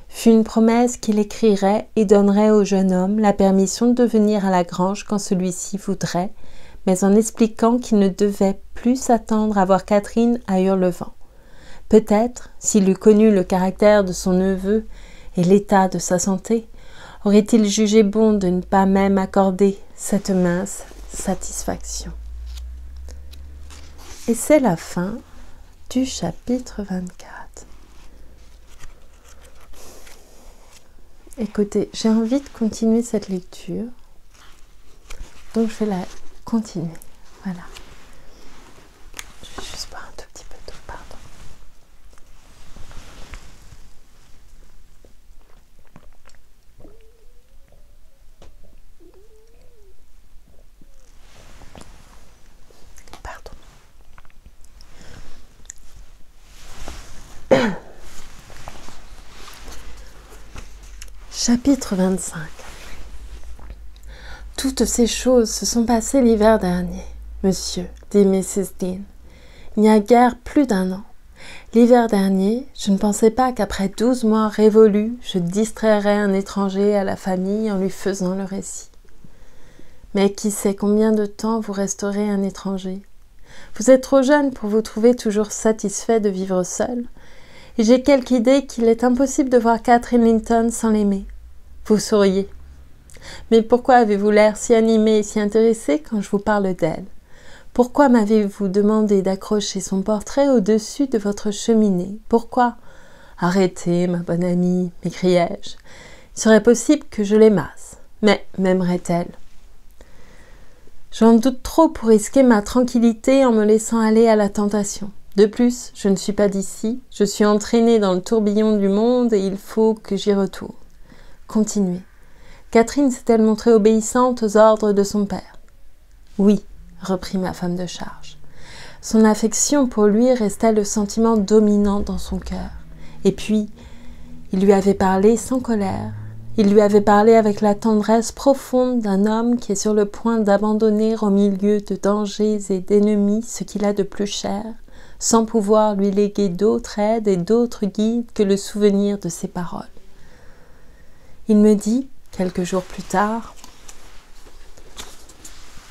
fut une promesse qu'il écrirait et donnerait au jeune homme la permission de venir à la grange quand celui-ci voudrait, mais en expliquant qu'il ne devait plus s'attendre à voir Catherine à Hurlevent. Peut-être, s'il eût connu le caractère de son neveu et l'état de sa santé, aurait-il jugé bon de ne pas même accorder cette mince satisfaction. Et c'est la fin du chapitre 24. Écoutez, j'ai envie de continuer cette lecture, donc je vais la continuer. Voilà. Je vais juste boire un tout petit peu d'eau, pardon. Chapitre 25. Toutes ces choses se sont passées l'hiver dernier, monsieur, dit Mrs. Dean. Il n'y a guère plus d'1 an. L'hiver dernier, je ne pensais pas qu'après 12 mois révolus, je distrairais un étranger à la famille en lui faisant le récit. Mais qui sait combien de temps vous resterez un étranger? Vous êtes trop jeune pour vous trouver toujours satisfait de vivre seul, et j'ai quelque idée qu'il est impossible de voir Catherine Linton sans l'aimer. Vous souriez. Mais pourquoi avez-vous l'air si animé et si intéressé quand je vous parle d'elle? Pourquoi m'avez-vous demandé d'accrocher son portrait au-dessus de votre cheminée? Pourquoi? Arrêtez, ma bonne amie, m'écriai-je. Il serait possible que je l'aimasse, mais m'aimerait-elle? J'en doute trop pour risquer ma tranquillité en me laissant aller à la tentation. De plus, je ne suis pas d'ici, je suis entraînée dans le tourbillon du monde et il faut que j'y retourne. Continuez. Catherine s'est-elle montrée obéissante aux ordres de son père? Oui, reprit ma femme de charge. Son affection pour lui restait le sentiment dominant dans son cœur. Et puis, il lui avait parlé sans colère. Il lui avait parlé avec la tendresse profonde d'un homme qui est sur le point d'abandonner au milieu de dangers et d'ennemis ce qu'il a de plus cher, sans pouvoir lui léguer d'autre aide et d'autre guide que le souvenir de ses paroles. Il me dit, quelques jours plus tard,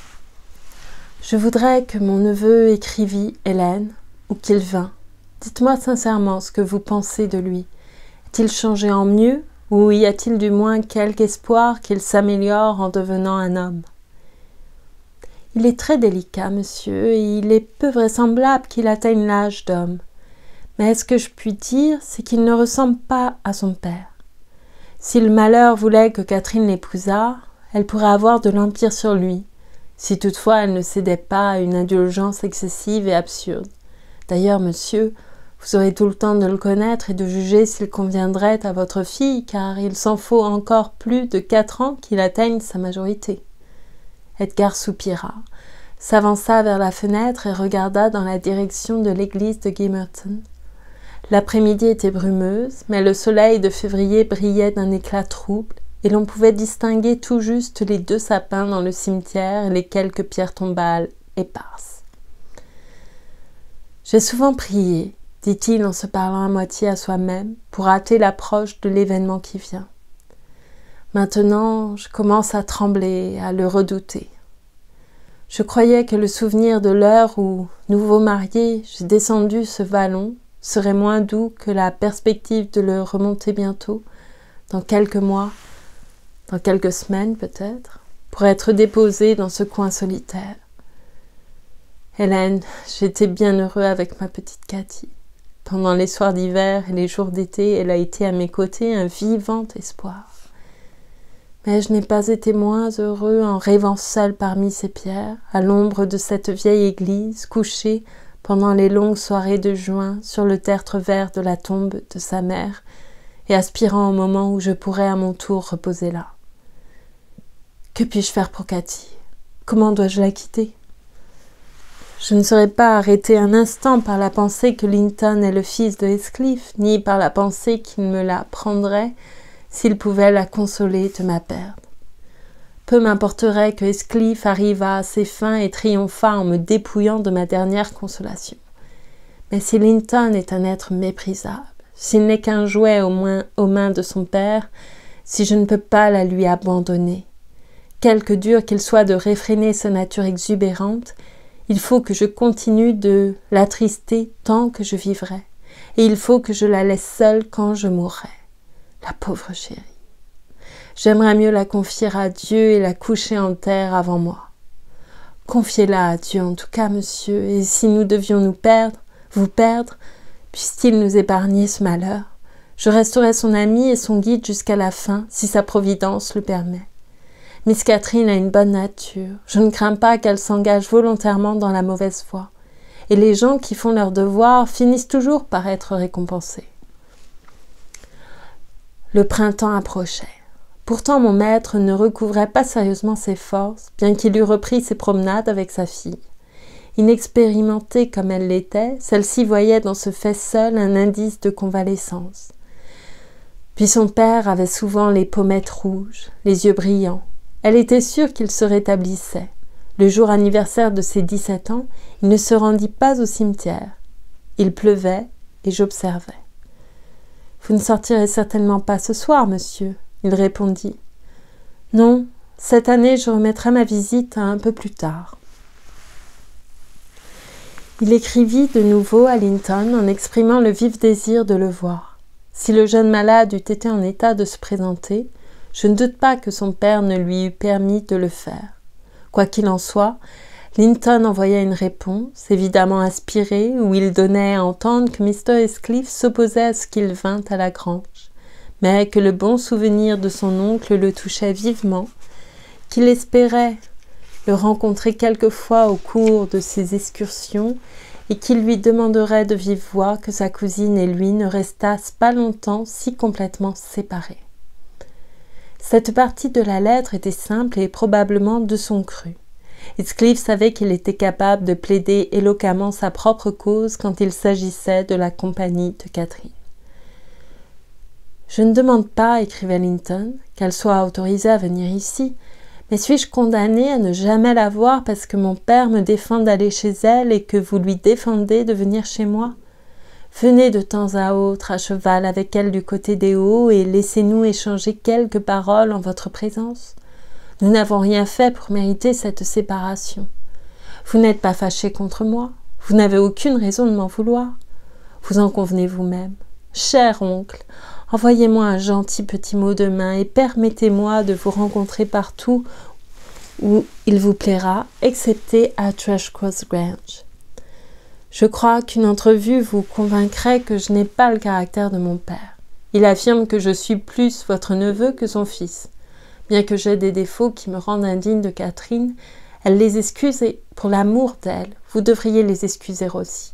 « Je voudrais que mon neveu écrivît Hélène, ou qu'il vînt. Dites-moi sincèrement ce que vous pensez de lui. Est-il changé en mieux, ou y a-t-il du moins quelque espoir qu'il s'améliore en devenant un homme? Il est très délicat, monsieur, et il est peu vraisemblable qu'il atteigne l'âge d'homme. Mais ce que je puis dire, c'est qu'il ne ressemble pas à son père. Si le malheur voulait que Catherine l'épousât, elle pourrait avoir de l'empire sur lui, si toutefois elle ne cédait pas à une indulgence excessive et absurde. D'ailleurs, monsieur, vous aurez tout le temps de le connaître et de juger s'il conviendrait à votre fille, car il s'en faut encore plus de 4 ans qu'il atteigne sa majorité. » Edgar soupira, s'avança vers la fenêtre et regarda dans la direction de l'église de Gimmerton. L'après-midi était brumeuse, mais le soleil de février brillait d'un éclat trouble, et l'on pouvait distinguer tout juste les 2 sapins dans le cimetière et les quelques pierres tombales éparses. « J'ai souvent prié, dit-il en se parlant à moitié à soi-même, pour hâter l'approche de l'événement qui vient. Maintenant, je commence à trembler, à le redouter. Je croyais que le souvenir de l'heure où, nouveau marié, j'ai descendu ce vallon serait moins doux que la perspective de le remonter bientôt, dans quelques mois, dans quelques semaines peut-être, pour être déposé dans ce coin solitaire. Hélène, j'étais bien heureux avec ma petite Cathy. Pendant les soirs d'hiver et les jours d'été, elle a été à mes côtés un vivant espoir. Mais je n'ai pas été moins heureux en rêvant seul parmi ces pierres, à l'ombre de cette vieille église, couchée pendant les longues soirées de juin sur le tertre vert de la tombe de sa mère, et aspirant au moment où je pourrais à mon tour reposer là. Que puis-je faire pour Cathy? Comment dois-je la quitter? Je ne serais pas arrêtée un instant par la pensée que Linton est le fils de Heathcliff, ni par la pensée qu'il me la prendrait s'il pouvait la consoler de ma perte. Peu m'importerait que Heathcliff arrivât à ses fins et triomphât en me dépouillant de ma dernière consolation. Mais si Linton est un être méprisable, s'il n'est qu'un jouet aux mains de son père, si je ne peux pas la lui abandonner, quelque dur qu'il soit de réfréner sa nature exubérante, il faut que je continue de l'attrister tant que je vivrai, et il faut que je la laisse seule quand je mourrai. La pauvre chérie. J'aimerais mieux la confier à Dieu et la coucher en terre avant moi. Confiez-la à Dieu en tout cas, monsieur, et si nous devions vous perdre, puisse-t-il nous épargner ce malheur, Je resterai son amie et son guide jusqu'à la fin, si sa providence le permet. Miss Catherine a une bonne nature. Je ne crains pas qu'elle s'engage volontairement dans la mauvaise voie. Et les gens qui font leur devoir finissent toujours par être récompensés. Le printemps approchait. Pourtant, mon maître ne recouvrait pas sérieusement ses forces, bien qu'il eût repris ses promenades avec sa fille. Inexpérimentée comme elle l'était, celle-ci voyait dans ce fait seul un indice de convalescence. Puis son père avait souvent les pommettes rouges, les yeux brillants. Elle était sûre qu'il se rétablissait. Le jour anniversaire de ses 17 ans, il ne se rendit pas au cimetière. Il pleuvait et j'observais. « Vous ne sortirez certainement pas ce soir, monsieur ?» il répondit. « Non, cette année je remettrai ma visite un peu plus tard. » Il écrivit de nouveau à Linton en exprimant le vif désir de le voir. Si le jeune malade eût été en état de se présenter, je ne doute pas que son père ne lui eût permis de le faire. Quoi qu'il en soit, Linton envoya une réponse, évidemment inspirée, où il donnait à entendre que Mr. Heathcliff s'opposait à ce qu'il vînt à la grange, mais que le bon souvenir de son oncle le touchait vivement, qu'il espérait le rencontrer quelquefois au cours de ses excursions et qu'il lui demanderait de vive voix que sa cousine et lui ne restassent pas longtemps si complètement séparés. Cette partie de la lettre était simple et probablement de son cru. Heathcliff savait qu'il était capable de plaider éloquemment sa propre cause quand il s'agissait de la compagnie de Catherine. « Je ne demande pas, écrivait Linton, qu'elle soit autorisée à venir ici, mais suis-je condamnée à ne jamais la voir parce que mon père me défend d'aller chez elle et que vous lui défendez de venir chez moi ? Venez de temps à autre à cheval avec elle du côté des Hauts et laissez-nous échanger quelques paroles en votre présence. Nous n'avons rien fait pour mériter cette séparation. Vous n'êtes pas fâché contre moi, vous n'avez aucune raison de m'en vouloir. Vous en convenez vous-même. Cher oncle, envoyez-moi un gentil petit mot demain et permettez-moi de vous rencontrer partout où il vous plaira, excepté à Thrushcross Grange. Je crois qu'une entrevue vous convaincrait que je n'ai pas le caractère de mon père. Il affirme que je suis plus votre neveu que son fils. Bien que j'aie des défauts qui me rendent indigne de Catherine, elle les excuse et, pour l'amour d'elle, vous devriez les excuser aussi.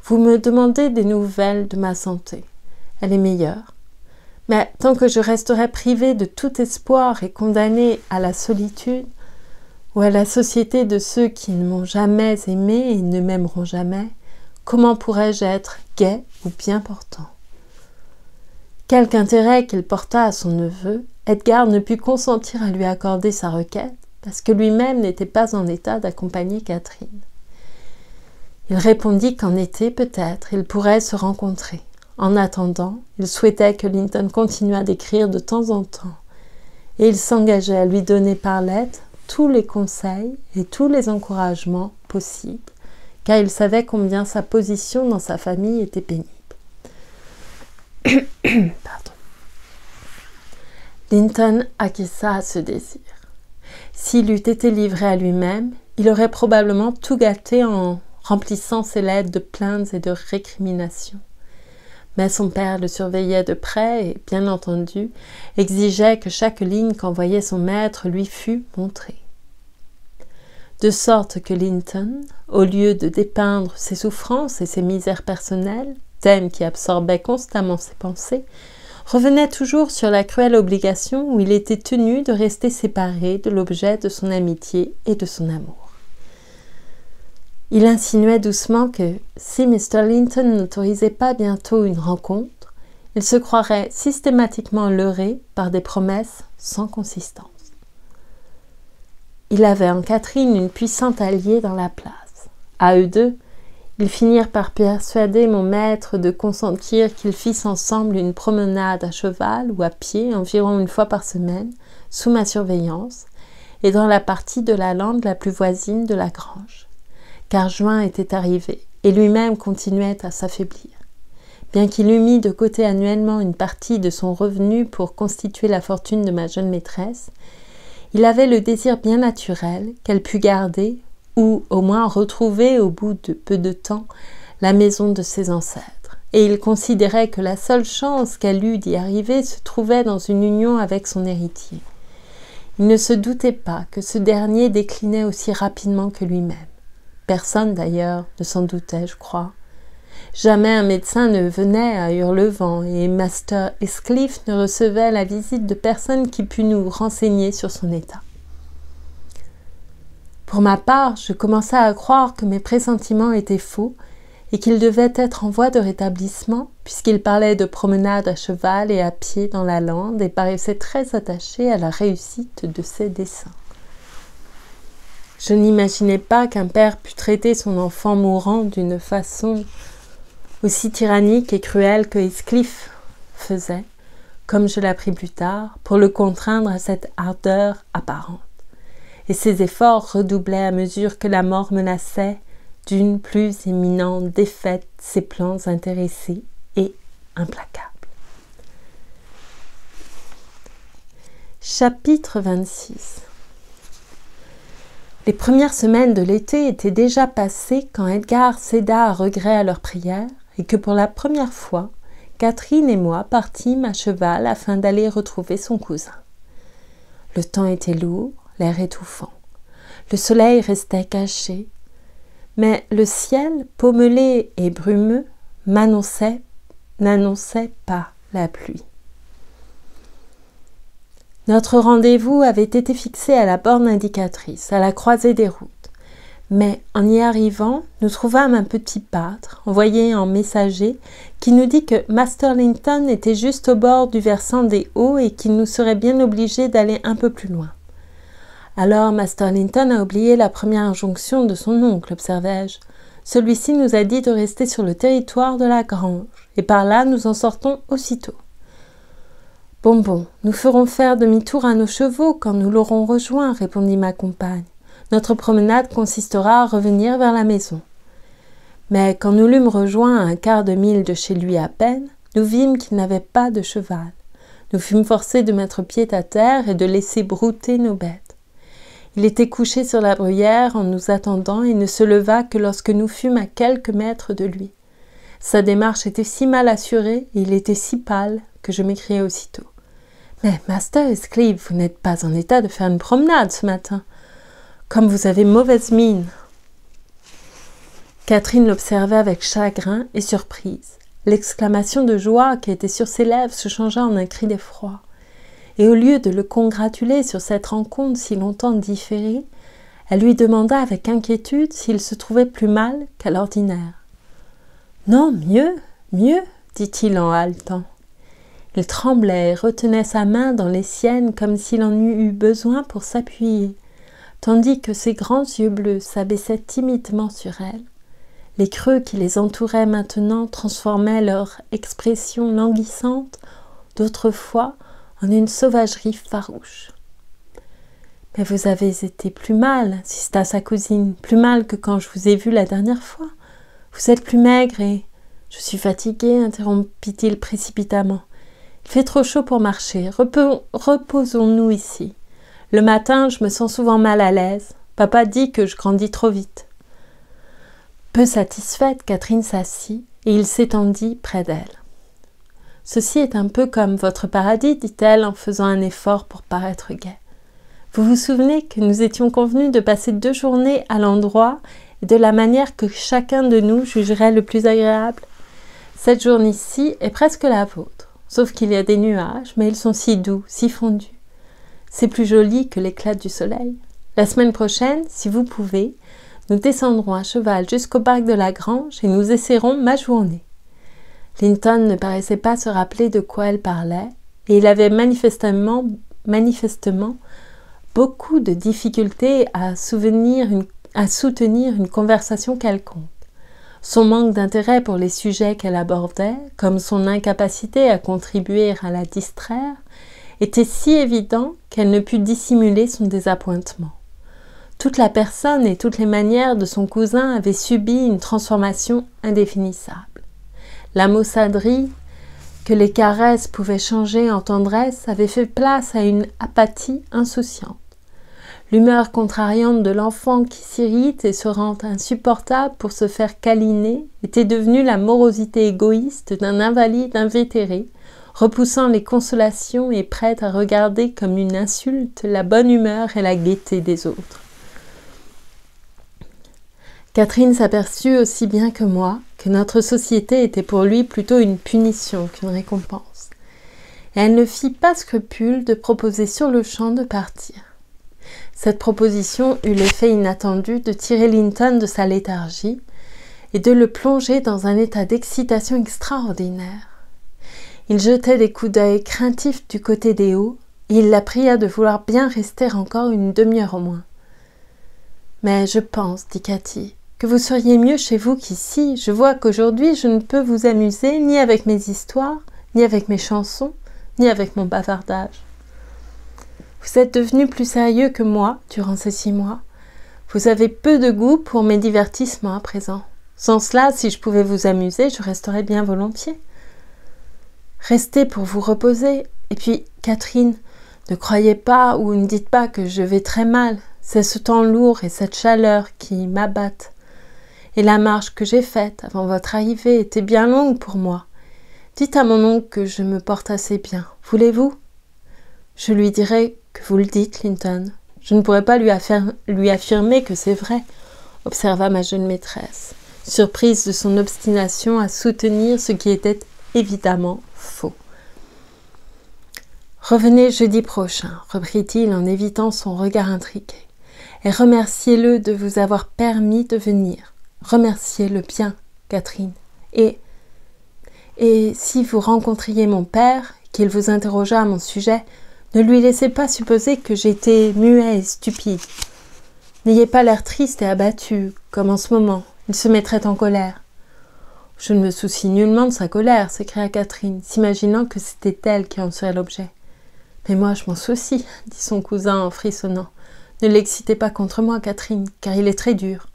Vous me demandez des nouvelles de ma santé. Elle est meilleure. Mais tant que je resterai privée de tout espoir et condamnée à la solitude, ou à la société de ceux qui ne m'ont jamais aimée et ne m'aimeront jamais, comment pourrais-je être gai ou bien portant ? Quelque intérêt qu'il portât à son neveu, Edgar ne put consentir à lui accorder sa requête, parce que lui-même n'était pas en état d'accompagner Catherine. Il répondit qu'en été, peut-être, ils pourraient se rencontrer. En attendant, il souhaitait que Linton continuât d'écrire de temps en temps, et il s'engageait à lui donner par lettre tous les conseils et tous les encouragements possibles, car il savait combien sa position dans sa famille était pénible. Pardon. Linton acquiesça à ce désir. S'il eût été livré à lui-même, il aurait probablement tout gâté en remplissant ses lettres de plaintes et de récriminations. Mais son père le surveillait de près et, bien entendu, exigeait que chaque ligne qu'envoyait son maître lui fût montrée. De sorte que Linton, au lieu de dépeindre ses souffrances et ses misères personnelles, thème qui absorbait constamment ses pensées, revenait toujours sur la cruelle obligation où il était tenu de rester séparé de l'objet de son amitié et de son amour. Il insinuait doucement que, si Mr. Linton n'autorisait pas bientôt une rencontre, il se croirait systématiquement leurré par des promesses sans consistance. Il avait en Catherine une puissante alliée dans la place. À eux deux, ils finirent par persuader mon maître de consentir qu'ils fissent ensemble une promenade à cheval ou à pied environ une fois par semaine, sous ma surveillance, et dans la partie de la lande la plus voisine de la grange. Car juin était arrivé, et lui-même continuait à s'affaiblir. Bien qu'il eût mis de côté annuellement une partie de son revenu pour constituer la fortune de ma jeune maîtresse, il avait le désir bien naturel qu'elle pût garder, ou au moins retrouver au bout de peu de temps, la maison de ses ancêtres, et il considérait que la seule chance qu'elle eût d'y arriver se trouvait dans une union avec son héritier. Il ne se doutait pas que ce dernier déclinait aussi rapidement que lui-même. Personne d'ailleurs ne s'en doutait, je crois. Jamais un médecin ne venait à Hurlevent et Master Heathcliff ne recevait la visite de personne qui pût nous renseigner sur son état. Pour ma part, je commençais à croire que mes pressentiments étaient faux et qu'il devait être en voie de rétablissement, puisqu'il parlait de promenade à cheval et à pied dans la lande et paraissait très attaché à la réussite de ses desseins. Je n'imaginais pas qu'un père pût traiter son enfant mourant d'une façon aussi tyrannique et cruelle que Heathcliff faisait, comme je l'appris plus tard, pour le contraindre à cette ardeur apparente. Et ses efforts redoublaient à mesure que la mort menaçait d'une plus imminente défaite ses plans intéressés et implacables. Chapitre 26. Les premières semaines de l'été étaient déjà passées quand Edgar céda à regret à leurs prières et que pour la première fois, Catherine et moi partîmes à cheval afin d'aller retrouver son cousin. Le temps était lourd, l'air étouffant. Le soleil restait caché, mais le ciel, pommelé et brumeux, n'annonçait pas la pluie. Notre rendez-vous avait été fixé à la borne indicatrice, à la croisée des routes. Mais en y arrivant, nous trouvâmes un petit pâtre, envoyé en messager, qui nous dit que Master Linton était juste au bord du versant des Hauts et qu'il nous serait bien obligé d'aller un peu plus loin. Alors Master Linton a oublié la première injonction de son oncle, observai-je. Celui-ci nous a dit de rester sur le territoire de la grange, et par là nous en sortons aussitôt. Bon, nous ferons faire demi-tour à nos chevaux quand nous l'aurons rejoint, répondit ma compagne. Notre promenade consistera à revenir vers la maison. Mais quand nous l'eûmes rejoint à un quart de mille de chez lui à peine, nous vîmes qu'il n'avait pas de cheval. Nous fûmes forcés de mettre pied à terre et de laisser brouter nos bêtes. Il était couché sur la bruyère en nous attendant et ne se leva que lorsque nous fûmes à quelques mètres de lui. Sa démarche était si mal assurée et il était si pâle que je m'écriai aussitôt. « Mais, Master Heathcliff, vous n'êtes pas en état de faire une promenade ce matin. Comme vous avez mauvaise mine. » Catherine l'observait avec chagrin et surprise. L'exclamation de joie qui était sur ses lèvres se changea en un cri d'effroi. Et au lieu de le congratuler sur cette rencontre si longtemps différée, elle lui demanda avec inquiétude s'il se trouvait plus mal qu'à l'ordinaire. « Non, mieux, dit-il en haletant. Il tremblait et retenait sa main dans les siennes comme s'il en eût eu besoin pour s'appuyer, tandis que ses grands yeux bleus s'abaissaient timidement sur elle. Les creux qui les entouraient maintenant transformaient leur expression languissante d'autrefois en une sauvagerie farouche. « Mais vous avez été plus mal, insista sa cousine, plus mal que quand je vous ai vu la dernière fois. Vous êtes plus maigre et... » « Je suis fatigué, interrompit-il précipitamment. Il fait trop chaud pour marcher. Reposons-nous ici. Le matin, je me sens souvent mal à l'aise. Papa dit que je grandis trop vite. » Peu satisfaite, Catherine s'assit et il s'étendit près d'elle. « Ceci est un peu comme votre paradis, dit-elle en faisant un effort pour paraître gaie. Vous vous souvenez que nous étions convenus de passer 2 journées à l'endroit et de la manière que chacun de nous jugerait le plus agréable? Cette journée-ci est presque la vôtre, sauf qu'il y a des nuages, mais ils sont si doux, si fondus. C'est plus joli que l'éclat du soleil. La semaine prochaine, si vous pouvez, nous descendrons à cheval jusqu'au parc de la grange et nous essaierons ma journée. » Linton ne paraissait pas se rappeler de quoi elle parlait, et il avait manifestement beaucoup de difficultés à soutenir une conversation quelconque. Son manque d'intérêt pour les sujets qu'elle abordait, comme son incapacité à contribuer à la distraire, était si évident qu'elle ne put dissimuler son désappointement. Toute la personne et toutes les manières de son cousin avaient subi une transformation indéfinissable. La maussaderie que les caresses pouvaient changer en tendresse avait fait place à une apathie insouciante. L'humeur contrariante de l'enfant qui s'irrite et se rend insupportable pour se faire câliner était devenue la morosité égoïste d'un invalide invétéré, repoussant les consolations et prête à regarder comme une insulte la bonne humeur et la gaieté des autres. Catherine s'aperçut aussi bien que moi que notre société était pour lui plutôt une punition qu'une récompense, et elle ne fit pas scrupule de proposer sur le champ de partir. Cette proposition eut l'effet inattendu de tirer Linton de sa léthargie et de le plonger dans un état d'excitation extraordinaire. Il jetait des coups d'œil craintifs du côté des hauts et il la pria de vouloir bien rester encore une demi-heure au moins. « Mais je pense, dit Cathy, que vous seriez mieux chez vous qu'ici. Je vois qu'aujourd'hui je ne peux vous amuser ni avec mes histoires, ni avec mes chansons, ni avec mon bavardage. Vous êtes devenu plus sérieux que moi durant ces 6 mois. Vous avez peu de goût pour mes divertissements à présent. Sans cela, si je pouvais vous amuser, je resterais bien volontiers. Restez pour vous reposer. Et puis, Catherine, ne croyez pas ou ne dites pas que je vais très mal. C'est ce temps lourd et cette chaleur qui m'abattent. Et la marche que j'ai faite avant votre arrivée était bien longue pour moi. Dites à mon oncle que je me porte assez bien. Voulez-vous ? Je lui dirai que vous le dites, Linton. Je ne pourrais pas lui affirmer que c'est vrai, observa ma jeune maîtresse, surprise de son obstination à soutenir ce qui était évidemment faux. « Revenez jeudi prochain, reprit-il en évitant son regard intrigué, et remerciez-le de vous avoir permis de venir. Remerciez-le bien, Catherine. Et si vous rencontriez mon père, qu'il vous interrogeât à mon sujet, ne lui laissez pas supposer que j'étais muet et stupide. N'ayez pas l'air triste et abattu, comme en ce moment. Il se mettrait en colère. »« Je ne me soucie nullement de sa colère, s'écria Catherine, s'imaginant que c'était elle qui en serait l'objet. « Mais moi, je m'en soucie, dit son cousin en frissonnant. Ne l'excitez pas contre moi, Catherine, car il est très dur. »«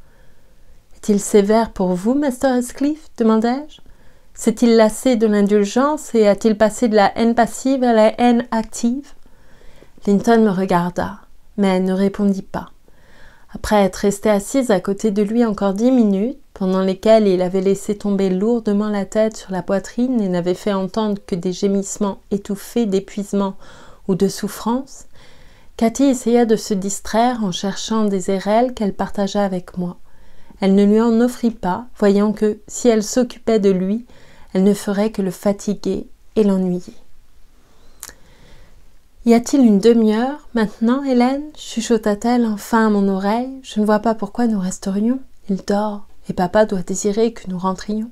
Est-il sévère pour vous, Master Heathcliff ?» demandai-je. « S'est-il lassé de l'indulgence et a-t-il passé de la haine passive à la haine active ?» Linton me regarda, mais ne répondit pas. Après être restée assise à côté de lui encore 10 minutes, pendant lesquelles il avait laissé tomber lourdement la tête sur la poitrine et n'avait fait entendre que des gémissements étouffés d'épuisement ou de souffrance, Cathy essaya de se distraire en cherchant des érelles qu'elle partagea avec moi. Elle ne lui en offrit pas, voyant que, si elle s'occupait de lui, elle ne ferait que le fatiguer et l'ennuyer. « Y a-t-il une demi-heure, maintenant, Hélène ?» chuchota-t-elle enfin à mon oreille. « Je ne vois pas pourquoi nous resterions. Il dort, et papa doit désirer que nous rentrions. »«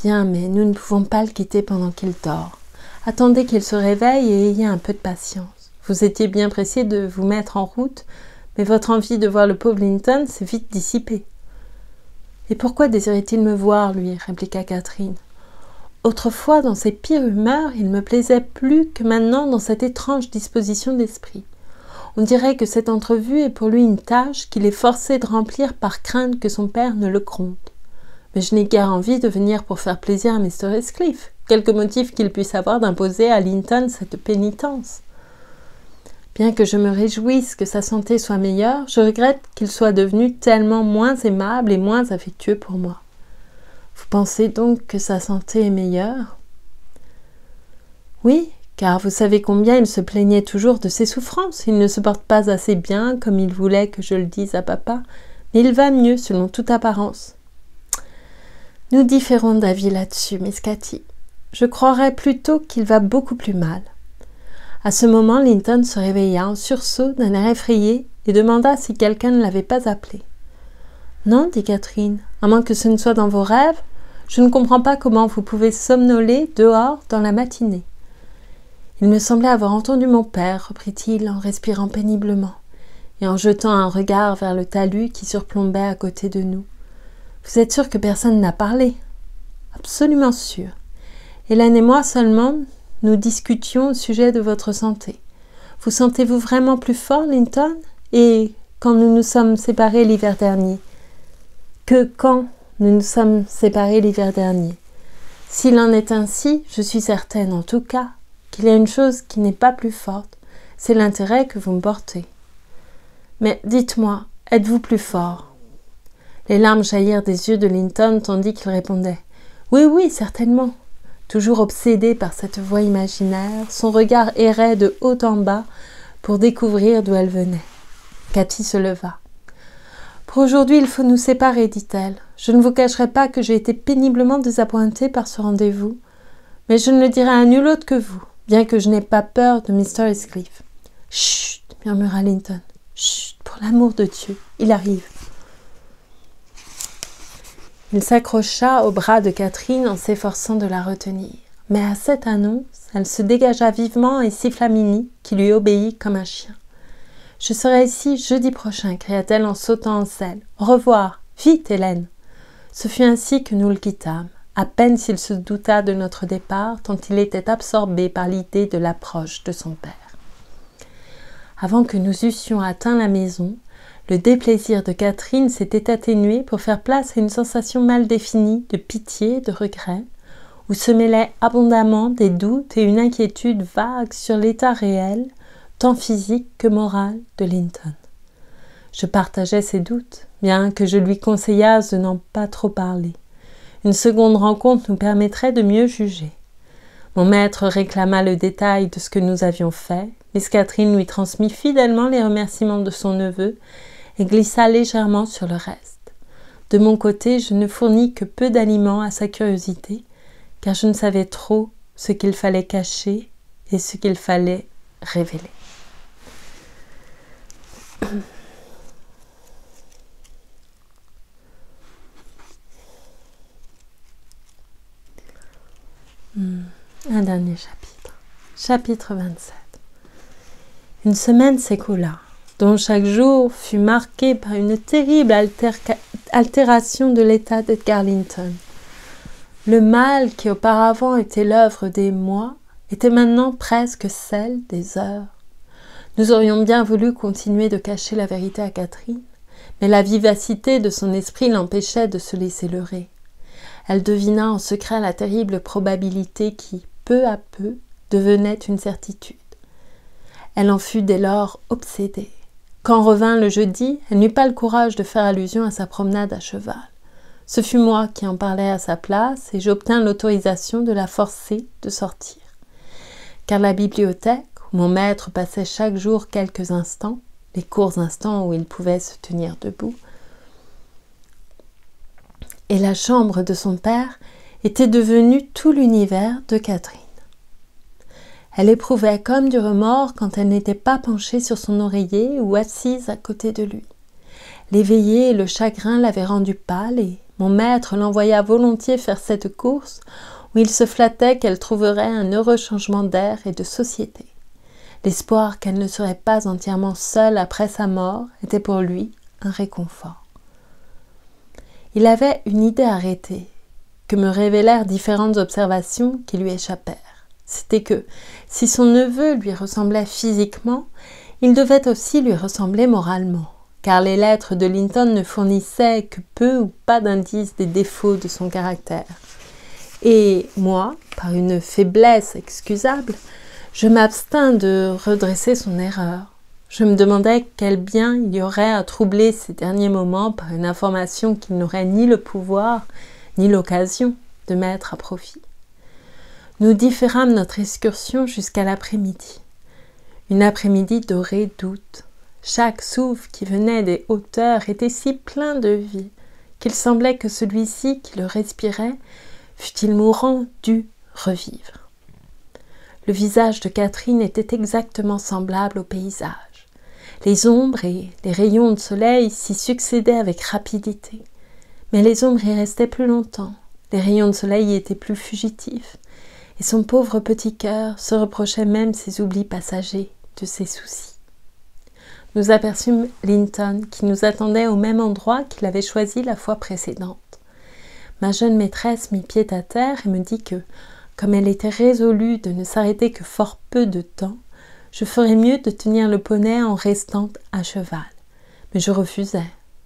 Bien, mais nous ne pouvons pas le quitter pendant qu'il dort. Attendez qu'il se réveille et ayez un peu de patience. Vous étiez bien pressé de vous mettre en route, mais votre envie de voir le pauvre Linton s'est vite dissipée. »« Et pourquoi désirait-il me voir, lui ?» répliqua Catherine. Autrefois, dans ses pires humeurs, il me plaisait plus que maintenant dans cette étrange disposition d'esprit. On dirait que cette entrevue est pour lui une tâche qu'il est forcé de remplir par crainte que son père ne le gronde. Mais je n'ai guère envie de venir pour faire plaisir à Mr. Heathcliff, quelque motif qu'il puisse avoir d'imposer à Linton cette pénitence. Bien que je me réjouisse que sa santé soit meilleure, je regrette qu'il soit devenu tellement moins aimable et moins affectueux pour moi. Vous pensez donc que sa santé est meilleure ? Oui, car vous savez combien il se plaignait toujours de ses souffrances. Il ne se porte pas assez bien, comme il voulait que je le dise à papa, mais il va mieux selon toute apparence. Nous différons d'avis là-dessus, Miss Cathy. Je croirais plutôt qu'il va beaucoup plus mal. À ce moment, Linton se réveilla en sursaut d'un air effrayé et demanda si quelqu'un ne l'avait pas appelé. « Non, dit Catherine, à moins que ce ne soit dans vos rêves. Je ne comprends pas comment vous pouvez somnoler dehors dans la matinée. » « Il me semblait avoir entendu mon père, reprit-il en respirant péniblement et en jetant un regard vers le talus qui surplombait à côté de nous. « Vous êtes sûr que personne n'a parlé ?»« Absolument sûr. Hélène et moi seulement, nous discutions au sujet de votre santé. Vous sentez-vous vraiment plus fort, Linton ? Et quand nous nous sommes séparés l'hiver dernier ? S'il en est ainsi, je suis certaine en tout cas qu'il y a une chose qui n'est pas plus forte, c'est l'intérêt que vous me portez. » Mais dites-moi, êtes-vous plus fort ?» Les larmes jaillirent des yeux de Linton tandis qu'il répondait « Oui, oui, certainement !» Toujours obsédé par cette voix imaginaire, son regard errait de haut en bas pour découvrir d'où elle venait. Cathy se leva. « Pour aujourd'hui, il faut nous séparer, dit-elle. Je ne vous cacherai pas que j'ai été péniblement désappointée par ce rendez-vous, mais je ne le dirai à nul autre que vous, bien que je n'ai pas peur de Mr. Heathcliff. »« Chut !» murmura Linton. « Chut, pour l'amour de Dieu, il arrive. » Il s'accrocha au bras de Catherine en s'efforçant de la retenir. Mais à cette annonce, elle se dégagea vivement et siffla Minnie, qui lui obéit comme un chien. « Je serai ici jeudi prochain, » cria-t-elle en sautant en selle. « Au revoir, vite, Hélène !» Ce fut ainsi que nous le quittâmes, à peine s'il se douta de notre départ, tant il était absorbé par l'idée de l'approche de son père. Avant que nous eussions atteint la maison, le déplaisir de Catherine s'était atténué pour faire place à une sensation mal définie de pitié et de regret, où se mêlaient abondamment des doutes et une inquiétude vague sur l'état réel, tant physique que moral, de Linton. Je partageais ses doutes, bien que je lui conseillasse de n'en pas trop parler. Une seconde rencontre nous permettrait de mieux juger. Mon maître réclama le détail de ce que nous avions fait, Miss Catherine lui transmit fidèlement les remerciements de son neveu et glissa légèrement sur le reste. De mon côté, je ne fournis que peu d'aliments à sa curiosité, car je ne savais trop ce qu'il fallait cacher et ce qu'il fallait révéler. Un dernier chapitre. Chapitre 27. Une semaine s'écoula, dont chaque jour fut marqué par une terrible altération de l'état d'Edgar Linton. Le mal qui auparavant était l'œuvre des mois était maintenant presque celle des heures. Nous aurions bien voulu continuer de cacher la vérité à Catherine, mais la vivacité de son esprit l'empêchait de se laisser leurrer. Elle devina en secret la terrible probabilité qui, peu à peu, devenait une certitude. Elle en fut dès lors obsédée. Quand revint le jeudi, elle n'eut pas le courage de faire allusion à sa promenade à cheval. Ce fut moi qui en parlai à sa place et j'obtins l'autorisation de la forcer de sortir. Car la bibliothèque, où mon maître passait chaque jour quelques instants, les courts instants où il pouvait se tenir debout, et la chambre de son père étaient devenues tout l'univers de Catherine. Elle éprouvait comme du remords quand elle n'était pas penchée sur son oreiller ou assise à côté de lui. Les veillées et le chagrin l'avaient rendue pâle et mon maître l'envoya volontiers faire cette course où il se flattait qu'elle trouverait un heureux changement d'air et de société. L'espoir qu'elle ne serait pas entièrement seule après sa mort était pour lui un réconfort. Il avait une idée arrêtée, que me révélèrent différentes observations qui lui échappèrent. C'était que, si son neveu lui ressemblait physiquement, il devait aussi lui ressembler moralement, car les lettres de Linton ne fournissaient que peu ou pas d'indices des défauts de son caractère. Et moi, par une faiblesse excusable, je m'abstins de redresser son erreur. Je me demandais quel bien il y aurait à troubler ces derniers moments par une information qu'il n'aurait ni le pouvoir ni l'occasion de mettre à profit. Nous différâmes notre excursion jusqu'à l'après-midi. Une après-midi dorée d'août. Chaque souffle qui venait des hauteurs était si plein de vie qu'il semblait que celui-ci qui le respirait, fût-il mourant, dût revivre. Le visage de Catherine était exactement semblable au paysage. Les ombres et les rayons de soleil s'y succédaient avec rapidité. Mais les ombres y restaient plus longtemps, les rayons de soleil y étaient plus fugitifs, et son pauvre petit cœur se reprochait même ses oublis passagers de ses soucis. Nous aperçûmes Linton qui nous attendait au même endroit qu'il avait choisi la fois précédente. Ma jeune maîtresse mit pied à terre et me dit que, comme elle était résolue de ne s'arrêter que fort peu de temps, je ferais mieux de tenir le poney en restant à cheval. Mais je refusais.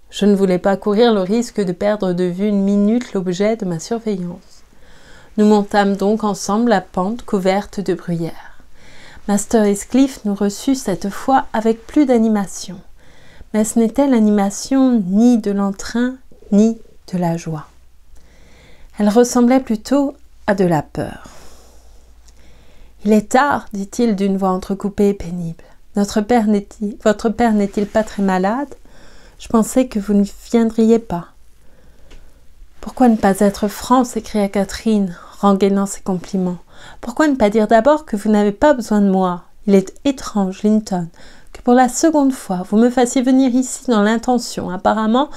Je ne voulais pas courir le risque de perdre de vue une minute l'objet de ma surveillance. Nous montâmes donc ensemble la pente couverte de bruyères. Master Heathcliff nous reçut cette fois avec plus d'animation. mais ce n'était l'animation ni de l'entrain, ni de la joie. Elle ressemblait plutôt à de la peur. « Il est tard, dit-il d'une voix entrecoupée et pénible. Votre père n'est-il pas très malade? Je pensais que vous ne viendriez pas. » « Pourquoi ne pas être franc ?» s'écria Catherine, rengainant ses compliments. « Pourquoi ne pas dire d'abord que vous n'avez pas besoin de moi? Il est étrange, Linton, que pour la seconde fois, vous me fassiez venir ici dans l'intention, apparemment,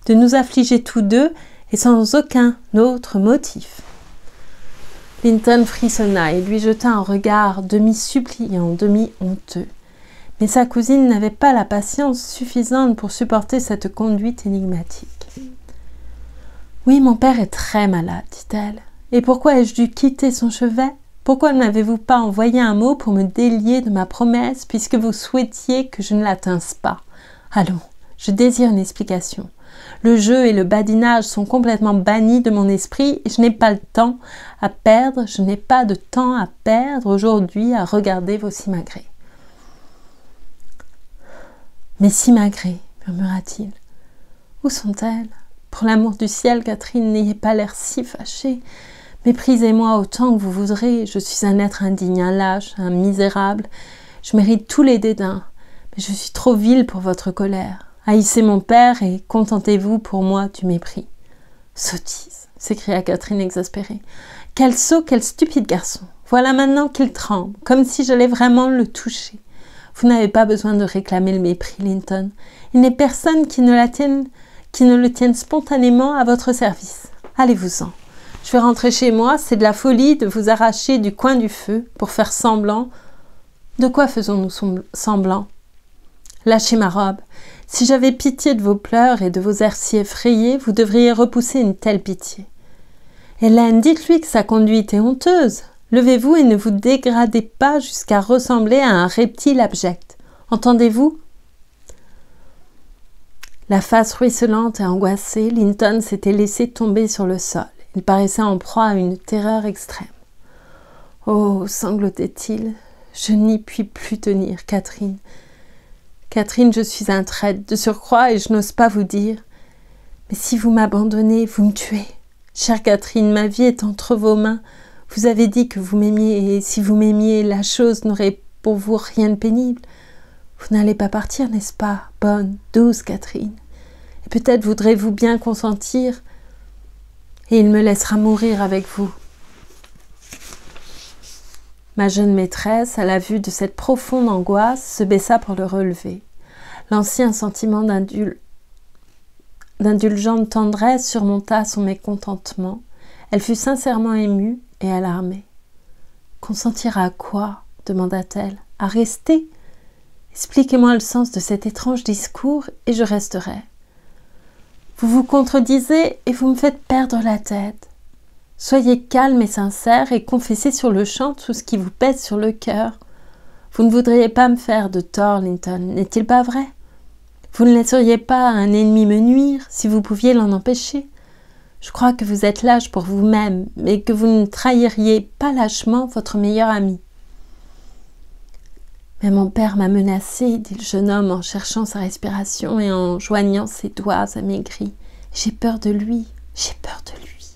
de nous affliger tous deux et sans aucun autre motif. » Linton frissonna et lui jeta un regard demi-suppliant, demi-honteux. Mais sa cousine n'avait pas la patience suffisante pour supporter cette conduite énigmatique. « Oui, mon père est très malade, dit-elle. Et pourquoi ai-je dû quitter son chevet? Pourquoi ne m'avez-vous pas envoyé un mot pour me délier de ma promesse, puisque vous souhaitiez que je ne l'atteinte pas? Allons, je désire une explication. Le jeu et le badinage sont complètement bannis de mon esprit et je n'ai pas de temps à perdre, aujourd'hui à regarder vos simagrées. » « Mes simagrées, murmura-t-il. Où sont-elles? Pour l'amour du ciel, Catherine, n'ayez pas l'air si fâchée. Méprisez-moi autant que vous voudrez. Je suis un être indigne, un lâche, un misérable. Je mérite tous les dédains, mais je suis trop vile pour votre colère. Haïssez mon père et contentez-vous pour moi du mépris. »« Sottise !» s'écria Catherine exaspérée. « Quel sot, quel stupide garçon! Voilà maintenant qu'il tremble, comme si j'allais vraiment le toucher. Vous n'avez pas besoin de réclamer le mépris, Linton. Il n'est personne qui ne le tienne spontanément à votre service. Allez-vous-en. Je vais rentrer chez moi, c'est de la folie de vous arracher du coin du feu pour faire semblant. De quoi faisons-nous semblant? Lâchez ma robe. Si j'avais pitié de vos pleurs et de vos airs si effrayés, vous devriez repousser une telle pitié. Hélène, dites-lui que sa conduite est honteuse. Levez-vous et ne vous dégradez pas jusqu'à ressembler à un reptile abject. Entendez-vous? La face ruisselante et angoissée, Linton s'était laissé tomber sur le sol. Il paraissait en proie à une terreur extrême. « Oh » sanglotait-il, « je n'y puis plus tenir, Catherine. Catherine, je suis un traître de surcroît et je n'ose pas vous dire. Mais si vous m'abandonnez, vous me tuez. Chère Catherine, ma vie est entre vos mains. Vous avez dit que vous m'aimiez et si vous m'aimiez, la chose n'aurait pour vous rien de pénible. Vous n'allez pas partir, n'est-ce pas, bonne, douce Catherine? Et peut-être voudrez-vous bien consentir et il me laissera mourir avec vous. » Ma jeune maîtresse, à la vue de cette profonde angoisse, se baissa pour le relever. L'ancien sentiment d'indulgente tendresse surmonta son mécontentement. Elle fut sincèrement émue et alarmée. « Consentir à quoi ?» demanda-t-elle. « À rester ? Expliquez-moi le sens de cet étrange discours et je resterai. Vous vous contredisez et vous me faites perdre la tête. Soyez calme et sincère et confessez sur le champ tout ce qui vous pèse sur le cœur. Vous ne voudriez pas me faire de tort, Linton, n'est-il pas vrai? Vous ne laisseriez pas un ennemi me nuire si vous pouviez l'en empêcher. Je crois que vous êtes lâche pour vous-même, mais que vous ne trahiriez pas lâchement votre meilleur ami. » « Mais mon père m'a menacé, » dit le jeune homme en cherchant sa respiration et en joignant ses doigts amaigris. « J'ai peur de lui, j'ai peur de lui.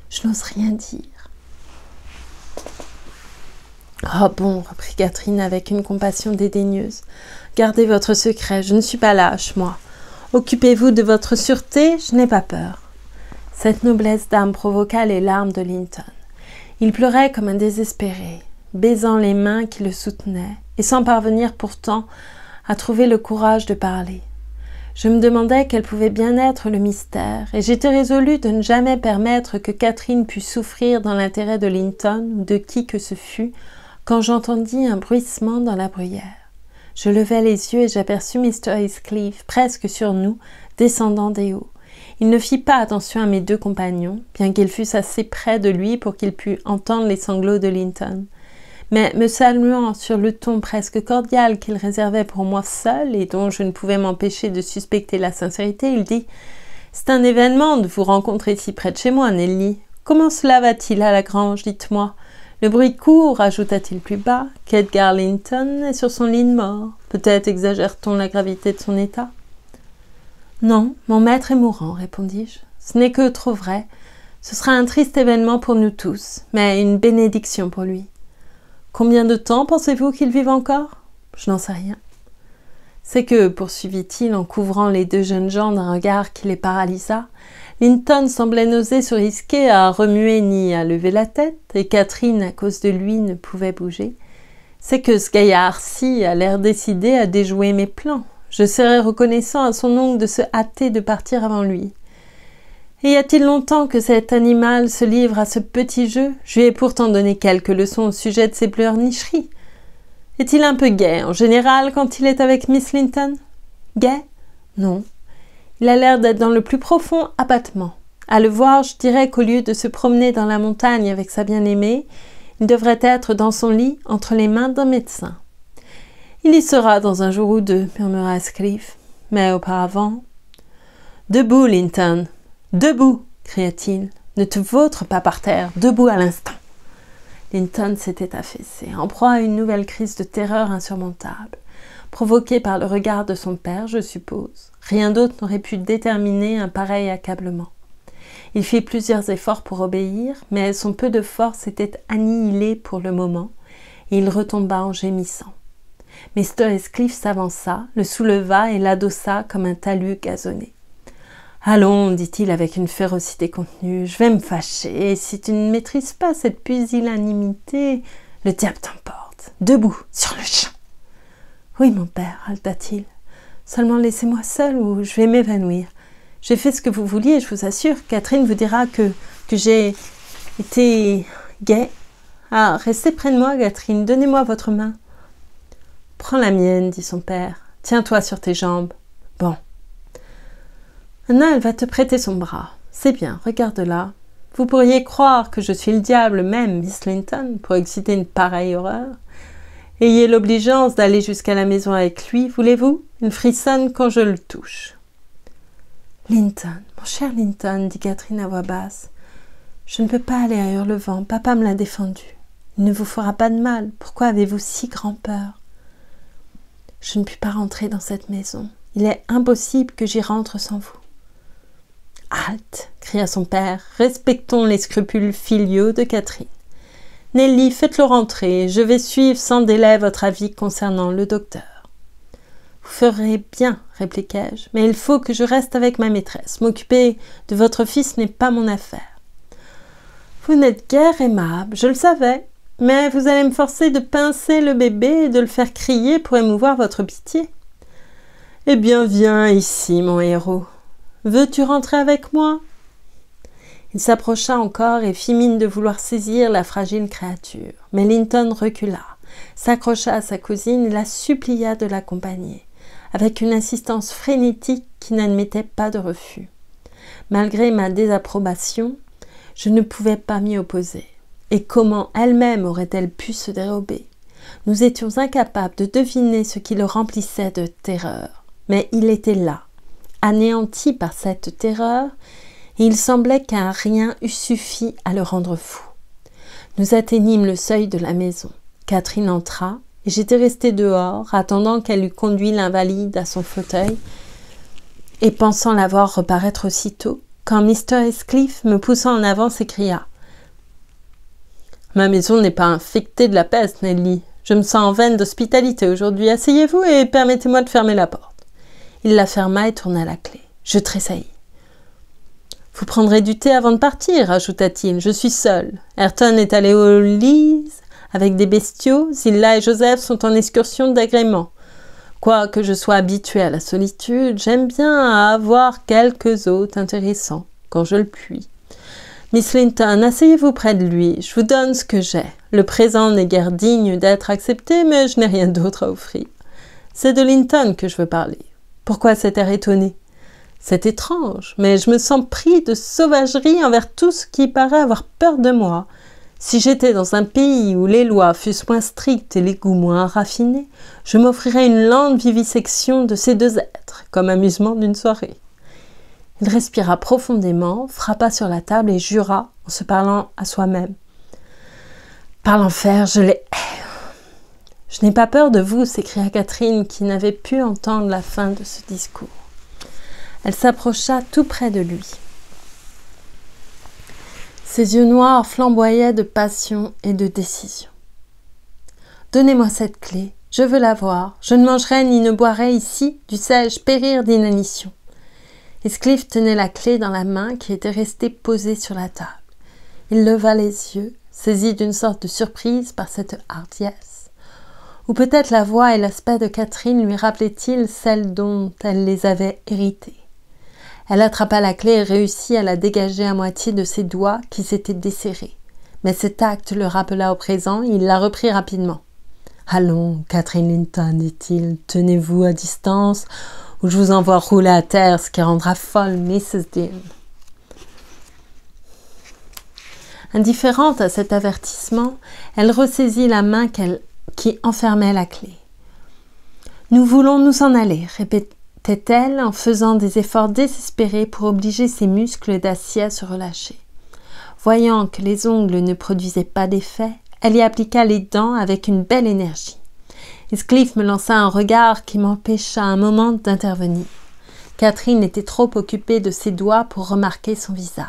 Je n'ose rien dire. »« Oh bon, » reprit Catherine avec une compassion dédaigneuse. « Gardez votre secret, je ne suis pas lâche, moi. Occupez-vous de votre sûreté, je n'ai pas peur. » Cette noblesse d'âme provoqua les larmes de Linton. Il pleurait comme un désespéré, baisant les mains qui le soutenaient, et sans parvenir pourtant à trouver le courage de parler. Je me demandais quel pouvait bien être le mystère, et j'étais résolue de ne jamais permettre que Catherine pût souffrir dans l'intérêt de Linton ou de qui que ce fût, quand j'entendis un bruissement dans la bruyère. Je levai les yeux et j'aperçus Mr. Heathcliff, presque sur nous, descendant des hauts. Il ne fit pas attention à mes deux compagnons, bien qu'ils fussent assez près de lui pour qu'il pût entendre les sanglots de Linton. Mais me saluant sur le ton presque cordial qu'il réservait pour moi seul et dont je ne pouvais m'empêcher de suspecter la sincérité, il dit « C'est un événement de vous rencontrer si près de chez moi, Nelly. Comment cela va-t-il à la grange, dites-moi. Le bruit court, ajouta-t-il plus bas, qu'Edgar Linton est sur son lit de mort. Peut-être exagère-t-on la gravité de son état. » Non, mon maître est mourant, répondis-je. Ce n'est que trop vrai. Ce sera un triste événement pour nous tous, mais une bénédiction pour lui. Combien de temps pensez-vous qu'il vive encore? Je n'en sais rien. C'est que, poursuivit-il en couvrant les deux jeunes gens d'un regard qui les paralysa, Linton semblait n'oser se risquer à remuer ni à lever la tête, et Catherine, à cause de lui, ne pouvait bouger. C'est que ce gaillard-ci a l'air décidé à déjouer mes plans. Je serais reconnaissant à son oncle de se hâter de partir avant lui. Et y a-t-il longtemps que cet animal se livre à ce petit jeu? Je lui ai pourtant donné quelques leçons au sujet de ses pleurnicheries. Est-il un peu gai en général quand il est avec Miss Linton? Gai? Non. Il a l'air d'être dans le plus profond abattement. À le voir, je dirais qu'au lieu de se promener dans la montagne avec sa bien-aimée, il devrait être dans son lit entre les mains d'un médecin. Il y sera dans un jour ou deux, murmura Heathcliff. Mais auparavant... Debout, Linton! Debout! Cria-t-il. Ne te vautre pas par terre, debout à l'instant. Linton s'était affaissé, en proie à une nouvelle crise de terreur insurmontable, provoquée par le regard de son père, je suppose. Rien d'autre n'aurait pu déterminer un pareil accablement. Il fit plusieurs efforts pour obéir, mais son peu de force était annihilé pour le moment, et il retomba en gémissant. Mr. Heathcliff s'avança, le souleva et l'adossa comme un talus gazonné. « Allons, dit-il avec une férocité contenue, je vais me fâcher, et si tu ne maîtrises pas cette pusillanimité, le diable t'emporte. Debout, sur le champ. »« Oui, mon père, haleta-t-il. Seulement laissez-moi seul ou je vais m'évanouir. J'ai fait ce que vous vouliez, je vous assure. Catherine vous dira que j'ai été gai. Ah, restez près de moi, Catherine, donnez-moi votre main. »« Prends la mienne, dit son père. Tiens-toi sur tes jambes. Bon. Maintenant, elle va te prêter son bras. C'est bien, regarde-la. Vous pourriez croire que je suis le diable même, Miss Linton, pour exciter une pareille horreur. Ayez l'obligeance d'aller jusqu'à la maison avec lui, voulez-vous? Il frissonne quand je le touche. Linton, mon cher Linton, dit Catherine à voix basse, je ne peux pas aller à Hurlevent, papa me l'a défendu. Il ne vous fera pas de mal, pourquoi avez-vous si grand peur? Je ne puis pas rentrer dans cette maison, il est impossible que j'y rentre sans vous. Halte, cria son père, respectons les scrupules filiaux de Catherine. Nelly, faites-le rentrer, je vais suivre sans délai votre avis concernant le docteur. Vous ferez bien, répliquai-je, mais il faut que je reste avec ma maîtresse. M'occuper de votre fils n'est pas mon affaire. Vous n'êtes guère aimable, je le savais, mais vous allez me forcer de pincer le bébé et de le faire crier pour émouvoir votre pitié. Eh bien, viens ici, mon héros. Veux-tu rentrer avec moi? Il s'approcha encore et fit mine de vouloir saisir la fragile créature. Mais Linton recula, s'accrocha à sa cousine et la supplia de l'accompagner, avec une insistance frénétique qui n'admettait pas de refus. Malgré ma désapprobation, je ne pouvais pas m'y opposer. Et comment elle-même aurait-elle pu se dérober? Nous étions incapables de deviner ce qui le remplissait de terreur. Mais il était là, anéanti par cette terreur, et il semblait qu'un rien eût suffi à le rendre fou. Nous atteignîmes le seuil de la maison. Catherine entra, et j'étais restée dehors, attendant qu'elle eût conduit l'invalide à son fauteuil, et pensant la voir reparaître aussitôt, quand Mr. Heathcliff, me poussant en avant, s'écria « Ma maison n'est pas infectée de la peste, Nelly. Je me sens en veine d'hospitalité aujourd'hui. Asseyez-vous et permettez-moi de fermer la porte. » Il la ferma et tourna la clé. Je tressaillis. « Vous prendrez du thé avant de partir, ajouta-t-il. Je suis seul. Ayrton est allé aux Leas avec des bestiaux. Zilla et Joseph sont en excursion d'agrément. Quoique je sois habitué à la solitude, j'aime bien avoir quelques hôtes intéressants, quand je le puis. Miss Linton, asseyez-vous près de lui. Je vous donne ce que j'ai. Le présent n'est guère digne d'être accepté, mais je n'ai rien d'autre à offrir. C'est de Linton que je veux parler. Pourquoi cet air étonné? C'est étrange, mais je me sens pris de sauvagerie envers tout ce qui paraît avoir peur de moi. Si j'étais dans un pays où les lois fussent moins strictes et les goûts moins raffinés, je m'offrirais une lente vivisection de ces deux êtres, comme amusement d'une soirée. Il respira profondément, frappa sur la table et jura, en se parlant à soi-même. « Par l'enfer, je les hais !»« Je n'ai pas peur de vous, s'écria Catherine, qui n'avait pu entendre la fin de ce discours. Elle s'approcha tout près de lui. Ses yeux noirs flamboyaient de passion et de décision. « Donnez-moi cette clé, je veux la voir. Je ne mangerai ni ne boirai ici, dussé-je périr d'inanition. » Heathcliff tenait la clé dans la main qui était restée posée sur la table. Il leva les yeux, saisi d'une sorte de surprise par cette hardiesse. Ou peut-être la voix et l'aspect de Catherine lui rappelaient-ils celles dont elle les avait hérités. Elle attrapa la clé et réussit à la dégager à moitié de ses doigts qui s'étaient desserrés. Mais cet acte le rappela au présent et il la reprit rapidement. « Allons, Catherine Linton, dit-il, tenez-vous à distance ou je vous envoie rouler à terre, ce qui rendra folle Mrs. Dean. » Indifférente à cet avertissement, elle ressaisit la main qui enfermait la clé. « Nous voulons nous en aller, répétait-elle en faisant des efforts désespérés pour obliger ses muscles d'acier à se relâcher. Voyant que les ongles ne produisaient pas d'effet, elle y appliqua les dents avec une belle énergie. Heathcliff me lança un regard qui m'empêcha un moment d'intervenir. Catherine était trop occupée de ses doigts pour remarquer son visage.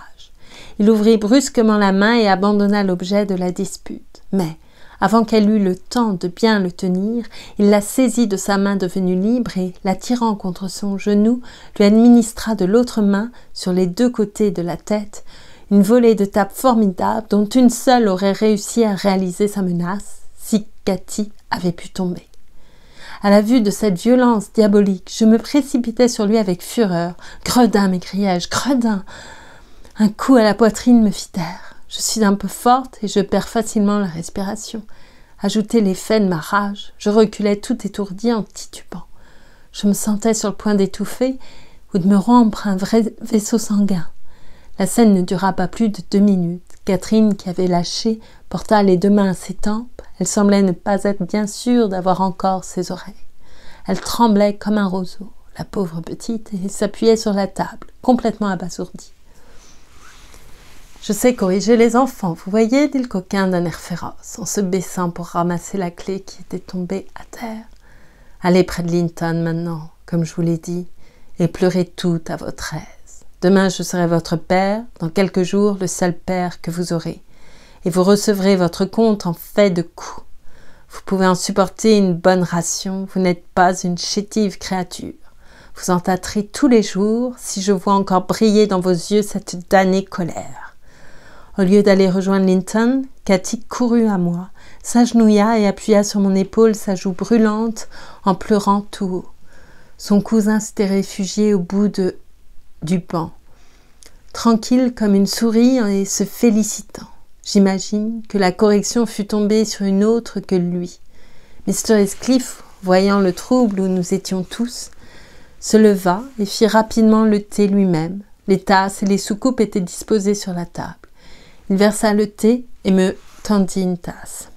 Il ouvrit brusquement la main et abandonna l'objet de la dispute. Mais, avant qu'elle eût le temps de bien le tenir, il la saisit de sa main devenue libre et, la tirant contre son genou, lui administra de l'autre main, sur les deux côtés de la tête, une volée de tapes formidables dont une seule aurait réussi à réaliser sa menace, si Cathy avait pu tomber. À la vue de cette violence diabolique, je me précipitai sur lui avec fureur. « Gredin !» m'écriai-je, « Gredin !» Un coup à la poitrine me fit taire. Je suis un peu forte et je perds facilement la respiration. Ajoutez l'effet de ma rage, je reculais tout étourdi en titubant. Je me sentais sur le point d'étouffer ou de me rompre un vrai vaisseau sanguin. La scène ne dura pas plus de 2 minutes. Catherine, qui avait lâché, porta les 2 mains à ses tempes. Elle semblait ne pas être bien sûre d'avoir encore ses oreilles. Elle tremblait comme un roseau, la pauvre petite, et s'appuyait sur la table, complètement abasourdie. « Je sais corriger les enfants, vous voyez, dit le coquin d'un air féroce, en se baissant pour ramasser la clé qui était tombée à terre. Allez près de Linton maintenant, comme je vous l'ai dit, et pleurez tout à votre aise. Demain, je serai votre père, dans quelques jours, le seul père que vous aurez, et vous recevrez votre compte en fait de coups. Vous pouvez en supporter une bonne ration, vous n'êtes pas une chétive créature. Vous en tâterez tous les jours, si je vois encore briller dans vos yeux cette damnée colère. » Au lieu d'aller rejoindre Linton, Cathy courut à moi, s'agenouilla et appuya sur mon épaule sa joue brûlante en pleurant tout haut. Son cousin s'était réfugié au bout du banc, tranquille comme une souris et se félicitant. J'imagine que la correction fut tombée sur une autre que lui. Mr. Heathcliff, voyant le trouble où nous étions tous, se leva et fit rapidement le thé lui-même. Les tasses et les soucoupes étaient disposées sur la table. Il versa le thé et me tendit une tasse.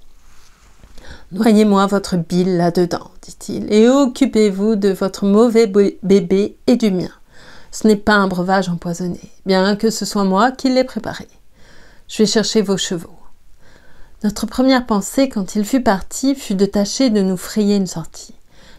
« Noyez-moi votre bile là-dedans, dit-il, et occupez-vous de votre mauvais bébé et du mien. Ce n'est pas un breuvage empoisonné, bien que ce soit moi qui l'ai préparé. Je vais chercher vos chevaux. » Notre première pensée, quand il fut parti, fut de tâcher de nous frayer une sortie.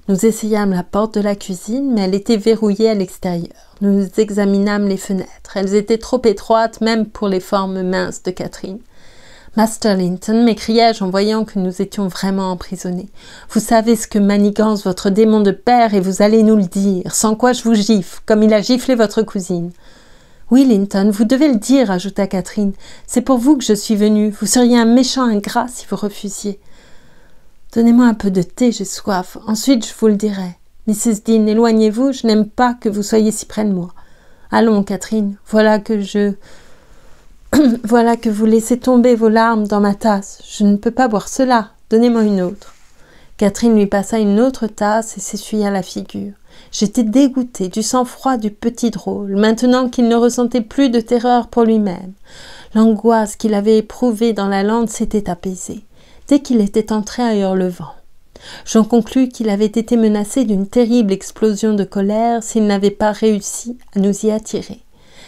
Nous essayâmes la porte de la cuisine, mais elle était verrouillée à l'extérieur. Nous examinâmes les fenêtres. Elles étaient trop étroites, même pour les formes minces de Catherine. « Master Linton, m'écriai-je en voyant que nous étions vraiment emprisonnés. Vous savez ce que manigance votre démon de père et vous allez nous le dire, sans quoi je vous gifle, comme il a giflé votre cousine. » « Oui, Linton, vous devez le dire, ajouta Catherine. C'est pour vous que je suis venue. Vous seriez un méchant ingrat si vous refusiez. Donnez-moi un peu de thé, j'ai soif. Ensuite, je vous le dirai. Mrs. Dean, éloignez-vous, je n'aime pas que vous soyez si près de moi. Allons, Catherine, voilà que vous laissez tomber vos larmes dans ma tasse. Je ne peux pas boire cela. Donnez-moi une autre. » Catherine lui passa une autre tasse et s'essuya la figure. J'étais dégoûtée du sang-froid du petit drôle, maintenant qu'il ne ressentait plus de terreur pour lui-même. L'angoisse qu'il avait éprouvée dans la lande s'était apaisée, dès qu'il était entré à Hurlevent. J'en conclus qu'il avait été menacé d'une terrible explosion de colère s'il n'avait pas réussi à nous y attirer.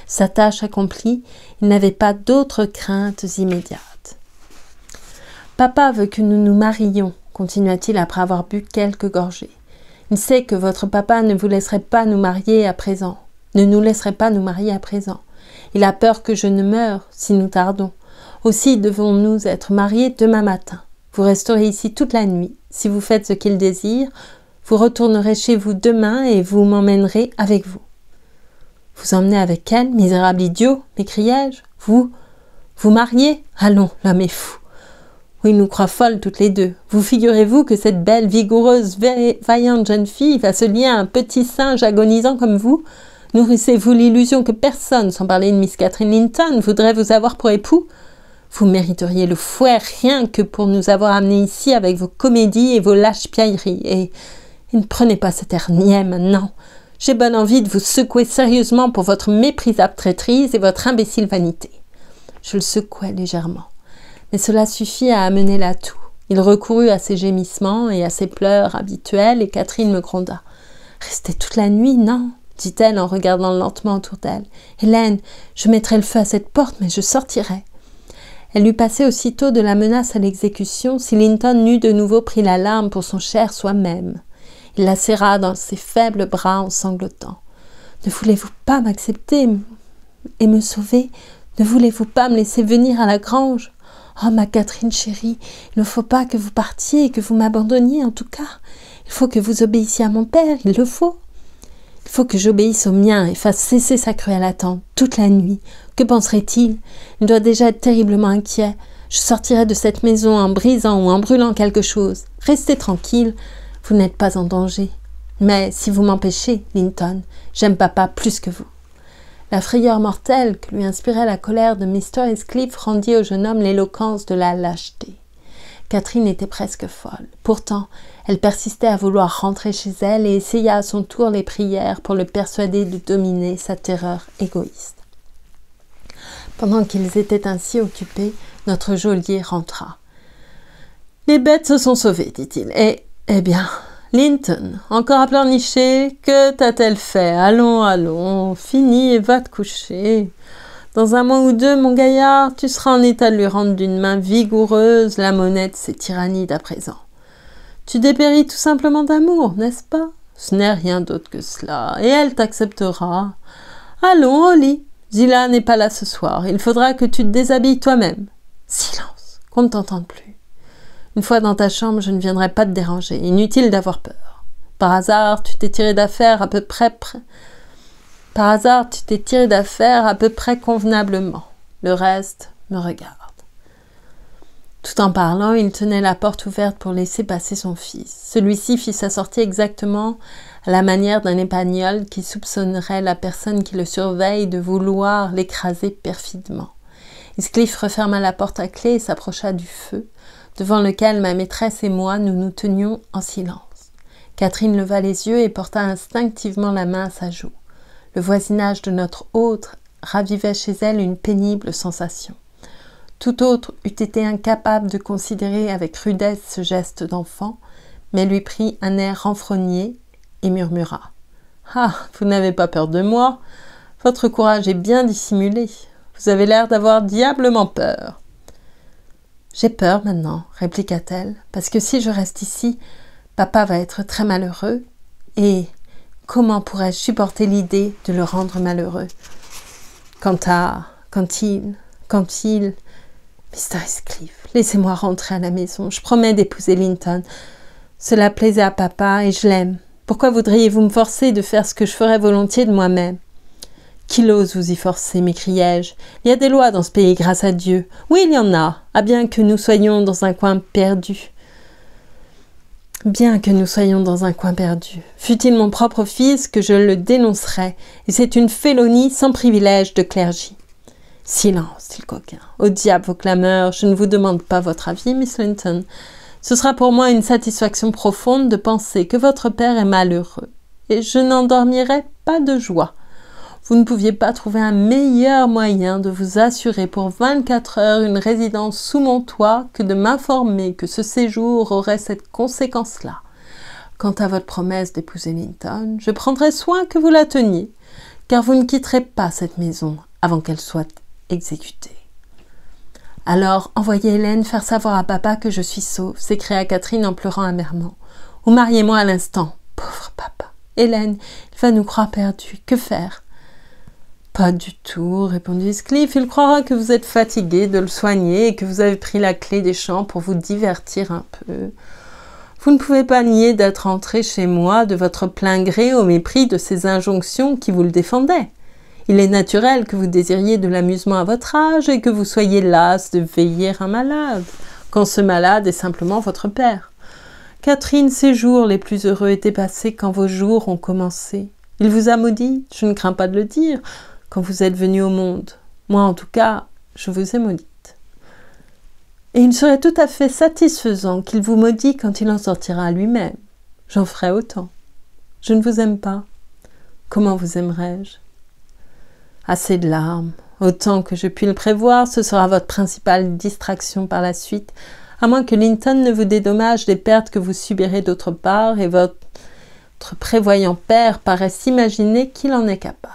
Sa tâche accomplie, il n'avait pas d'autres craintes immédiates. « Papa veut que nous nous marions, » continua-t-il après avoir bu quelques gorgées. « Il sait que votre papa ne vous laisserait pas nous marier à présent. ne nous laisserait pas nous marier à présent. Il a peur que je ne meure si nous tardons. Aussi devons-nous être mariés demain matin. Vous resterez ici toute la nuit. Si vous faites ce qu'il désire, vous retournerez chez vous demain et vous m'emmènerez avec vous. » « Vous emmenez avec elle, misérable idiot » m'écriai-je. « Vous mariez ? Allons, l'homme est fou. » « Oui, nous croit folles toutes les deux. Vous figurez-vous que cette belle, vigoureuse, vaillante jeune fille va se lier à un petit singe agonisant comme vous ? Nourrissez-vous l'illusion que personne, sans parler de Miss Catherine Linton, voudrait vous avoir pour époux ? Vous mériteriez le fouet rien que pour nous avoir amenés ici avec vos comédies et vos lâches-piailleries. Et ne prenez pas cet air niais maintenant. J'ai bonne envie de vous secouer sérieusement pour votre méprisable traîtrise et votre imbécile vanité. » Je le secouai légèrement. Mais cela suffit à amener l'atout. Il recourut à ses gémissements et à ses pleurs habituels et Catherine me gronda. « Rester toute la nuit, non ?» dit-elle en regardant lentement autour d'elle. « Hélène, je mettrai le feu à cette porte, mais je sortirai. » Elle eût passé aussitôt de la menace à l'exécution si Linton n'eût de nouveau pris l'alarme pour son cher soi-même. Il la serra dans ses faibles bras en sanglotant. « Ne voulez-vous pas m'accepter et me sauver ? Ne voulez-vous pas me laisser venir à la grange ? Oh, ma Catherine chérie, il ne faut pas que vous partiez et que vous m'abandonniez en tout cas. Il faut que vous obéissiez à mon père, il le faut. Il faut que j'obéisse au mien et fasse cesser sa cruelle attente toute la nuit. Que penserait-il ? Il doit déjà être terriblement inquiet. Je sortirai de cette maison en brisant ou en brûlant quelque chose. Restez tranquille, vous n'êtes pas en danger. Mais si vous m'empêchez, Linton, j'aime papa plus que vous. » La frayeur mortelle que lui inspirait la colère de Mr. Heathcliff rendit au jeune homme l'éloquence de la lâcheté. Catherine était presque folle. Pourtant, elle persistait à vouloir rentrer chez elle et essaya à son tour les prières pour le persuader de dominer sa terreur égoïste. Pendant qu'ils étaient ainsi occupés, notre geôlier rentra. « Les bêtes se sont sauvées, dit-il. Eh bien, Linton, encore à pleurnicher, que t'a-t-elle fait ? Allons, finis et va te coucher. Dans un mois ou deux, mon gaillard, tu seras en état de lui rendre d'une main vigoureuse la monnaie de ses tyrannies d'à présent. Tu dépéris tout simplement d'amour, n'est-ce pas ? Ce n'est rien d'autre que cela, et elle t'acceptera. Allons, au lit. Zillah n'est pas là ce soir, il faudra que tu te déshabilles toi-même. Silence, qu'on ne t'entende plus. Une fois dans ta chambre, je ne viendrai pas te déranger. Inutile d'avoir peur. Par hasard, tu t'es tiré d'affaire à peu près convenablement. Le reste me regarde. » Tout en parlant, il tenait la porte ouverte pour laisser passer son fils. Celui-ci fit sa sortie exactement à la manière d'un épagnol qui soupçonnerait la personne qui le surveille de vouloir l'écraser perfidement. Heathcliff referma la porte à clé et s'approcha du feu, devant lequel ma maîtresse et moi nous nous tenions en silence. Catherine leva les yeux et porta instinctivement la main à sa joue. Le voisinage de notre hôte ravivait chez elle une pénible sensation. Tout autre eût été incapable de considérer avec rudesse ce geste d'enfant, mais lui prit un air renfrogné et murmura. « Ah, vous n'avez pas peur de moi. Votre courage est bien dissimulé. Vous avez l'air d'avoir diablement peur. » « J'ai peur maintenant, répliqua-t-elle, parce que si je reste ici, papa va être très malheureux, et comment pourrais-je supporter l'idée de le rendre malheureux ? Quand il... Mr. Heathcliff, laissez-moi rentrer à la maison, je promets d'épouser Linton. Cela plaisait à papa et je l'aime. Pourquoi voudriez-vous me forcer de faire ce que je ferais volontiers de moi-même ? Qui ose vous y forcer, m'écriai-je. Il y a des lois dans ce pays, grâce à Dieu. Oui, il y en a, bien que nous soyons dans un coin perdu. Fût-il mon propre fils que je le dénoncerais, et c'est une félonie sans privilège de clergé. Silence, dit le coquin. Au diable vos clameurs, je ne vous demande pas votre avis, Miss Linton. Ce sera pour moi une satisfaction profonde de penser que votre père est malheureux, et je n'en dormirai pas de joie. Vous ne pouviez pas trouver un meilleur moyen de vous assurer pour 24 heures une résidence sous mon toit que de m'informer que ce séjour aurait cette conséquence-là. Quant à votre promesse d'épouser Linton, je prendrai soin que vous la teniez, car vous ne quitterez pas cette maison avant qu'elle soit exécutée. Alors, envoyez Hélène faire savoir à papa que je suis sauve, s'écria Catherine en pleurant amèrement. Ou mariez-moi à l'instant. Pauvre papa. Hélène, il va nous croire perdus. Que faire ? Pas du tout, répondit Heathcliff. Il croira que vous êtes fatigué de le soigner et que vous avez pris la clé des champs pour vous divertir un peu. Vous ne pouvez pas nier d'être entré chez moi de votre plein gré au mépris de ces injonctions qui vous le défendaient. Il est naturel que vous désiriez de l'amusement à votre âge et que vous soyez las de veiller un malade, quand ce malade est simplement votre père. Catherine, ces jours les plus heureux étaient passés quand vos jours ont commencé. Il vous a maudit, je ne crains pas de le dire, quand vous êtes venu au monde. Moi, en tout cas, je vous ai maudite. Et il serait tout à fait satisfaisant qu'il vous maudit quand il en sortira lui-même. J'en ferai autant. Je ne vous aime pas. Comment vous aimerais-je ? Assez de larmes. Autant que je puis le prévoir, ce sera votre principale distraction par la suite, à moins que Linton ne vous dédommage des pertes que vous subirez d'autre part, et votre prévoyant père paraît s'imaginer qu'il en est capable.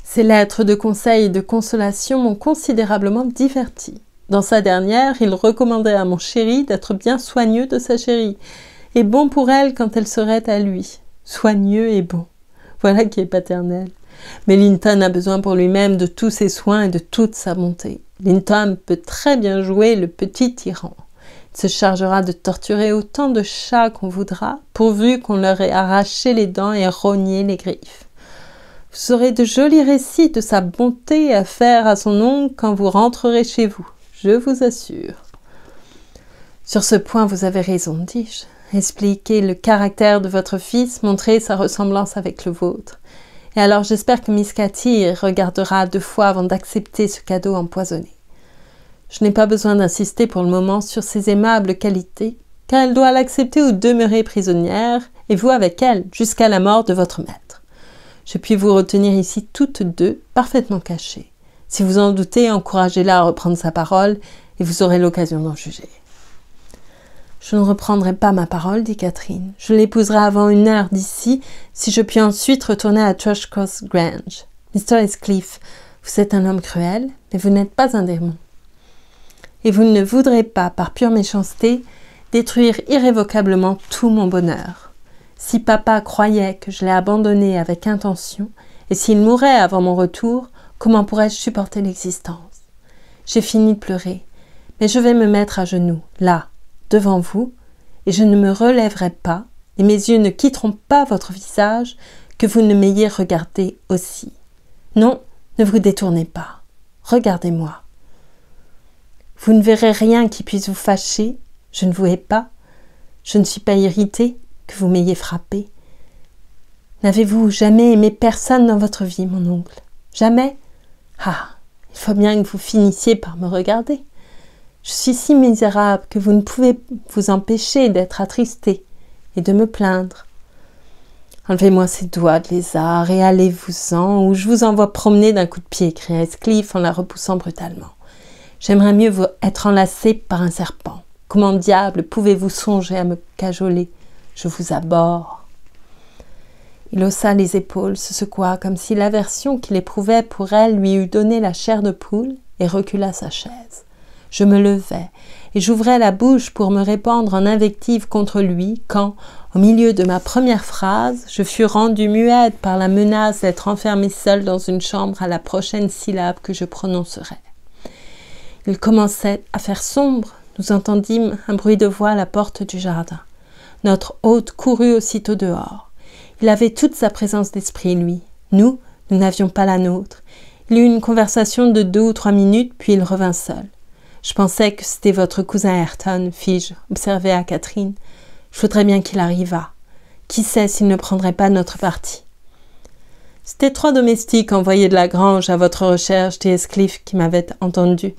Ces lettres de conseil et de consolation m'ont considérablement diverti. Dans sa dernière, il recommandait à mon chéri d'être bien soigneux de sa chérie, et bon pour elle quand elle serait à lui. Soigneux et bon. Voilà qui est paternel. Mais Linton a besoin pour lui-même de tous ses soins et de toute sa bonté. Linton peut très bien jouer le petit tyran. Il se chargera de torturer autant de chats qu'on voudra, pourvu qu'on leur ait arraché les dents et rogné les griffes. Vous aurez de jolis récits de sa bonté à faire à son oncle quand vous rentrerez chez vous, je vous assure. Sur ce point, vous avez raison, dis-je. Expliquer le caractère de votre fils, montrer sa ressemblance avec le vôtre. Et alors j'espère que Miss Cathy regardera 2 fois avant d'accepter ce cadeau empoisonné. Je n'ai pas besoin d'insister pour le moment sur ses aimables qualités, car elle doit l'accepter ou demeurer prisonnière, et vous avec elle, jusqu'à la mort de votre maître. Je puis vous retenir ici toutes 2, parfaitement cachées. Si vous en doutez, encouragez-la à reprendre sa parole, et vous aurez l'occasion d'en juger. Je ne reprendrai pas ma parole, dit Catherine. Je l'épouserai avant 1 heure d'ici, si je puis ensuite retourner à Thrushcross Grange. Mr. Heathcliff, vous êtes un homme cruel, mais vous n'êtes pas un démon. Et vous ne voudrez pas, par pure méchanceté, détruire irrévocablement tout mon bonheur. Si papa croyait que je l'ai abandonné avec intention, et s'il mourait avant mon retour, comment pourrais-je supporter l'existence? J'ai fini de pleurer, mais je vais me mettre à genoux, là, devant vous, et je ne me relèverai pas, et mes yeux ne quitteront pas votre visage, que vous ne m'ayez regardé aussi. Non, ne vous détournez pas. Regardez-moi. Vous ne verrez rien qui puisse vous fâcher, je ne vous hais pas, je ne suis pas irritée que vous m'ayez frappé. N'avez-vous jamais aimé personne dans votre vie, mon oncle? Jamais? Ah, il faut bien que vous finissiez par me regarder. Je suis si misérable que vous ne pouvez vous empêcher d'être attristé et de me plaindre. Enlevez-moi ces doigts de lézard et allez-vous-en, ou je vous envoie promener d'un coup de pied, cria Heathcliff en la repoussant brutalement. J'aimerais mieux être enlacé par un serpent. Comment diable pouvez-vous songer à me cajoler? Je vous abhorre. Il haussa les épaules, se secoua comme si l'aversion qu'il éprouvait pour elle lui eût donné la chair de poule et recula sa chaise. Je me levai et j'ouvrais la bouche pour me répandre en invectives contre lui quand, au milieu de ma première phrase, je fus rendue muette par la menace d'être enfermée seule dans une chambre à la prochaine syllabe que je prononcerais. Il commençait à faire sombre. Nous entendîmes un bruit de voix à la porte du jardin. Notre hôte courut aussitôt dehors. Il avait toute sa présence d'esprit, lui. Nous n'avions pas la nôtre. Il eut une conversation de 2 ou 3 minutes, puis il revint seul. Je pensais que c'était votre cousin Ayrton, fis-je, observé à Catherine. Je voudrais bien qu'il arrivât. Qui sait s'il ne prendrait pas notre parti? C'était 3 domestiques envoyés de la grange à votre recherche, dit Heathcliff, qui m'avait entendu.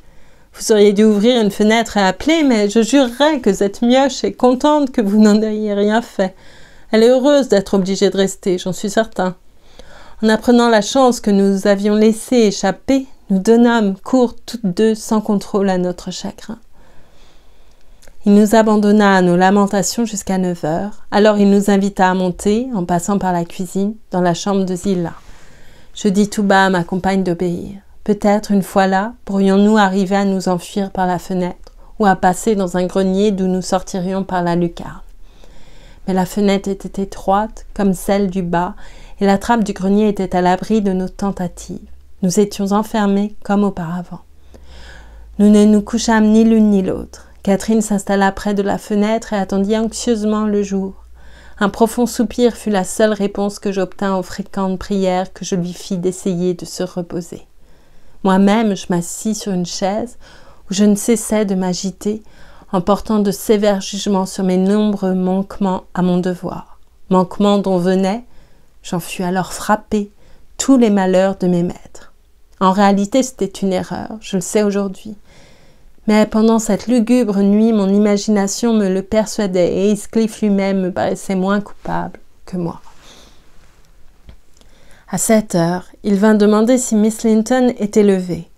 Vous auriez dû ouvrir une fenêtre et appeler, mais je jurerais que cette mioche est contente que vous n'en ayez rien fait. Elle est heureuse d'être obligée de rester, j'en suis certain. En apprenant la chance que nous avions laissé échapper, nous donnâmes cours toutes 2 sans contrôle à notre chagrin. Il nous abandonna à nos lamentations jusqu'à 9 heures. Alors il nous invita à monter, en passant par la cuisine, dans la chambre de Zillah. Je dis tout bas à ma compagne d'obéir. Peut-être, une fois là, pourrions-nous arriver à nous enfuir par la fenêtre ou à passer dans un grenier d'où nous sortirions par la lucarne. Mais la fenêtre était étroite, comme celle du bas, et la trappe du grenier était à l'abri de nos tentatives. Nous étions enfermés comme auparavant. Nous ne nous couchâmes ni l'une ni l'autre. Catherine s'installa près de la fenêtre et attendit anxieusement le jour. Un profond soupir fut la seule réponse que j'obtins aux fréquentes prières que je lui fis d'essayer de se reposer. Moi-même, je m'assis sur une chaise où je ne cessais de m'agiter en portant de sévères jugements sur mes nombreux manquements à mon devoir. Manquements dont venaient, j'en fus alors frappé, tous les malheurs de mes maîtres. En réalité, c'était une erreur, je le sais aujourd'hui. Mais pendant cette lugubre nuit, mon imagination me le persuadait et Heathcliff lui-même me paraissait moins coupable que moi. À 7 heures, il vint demander si Miss Linton était levée.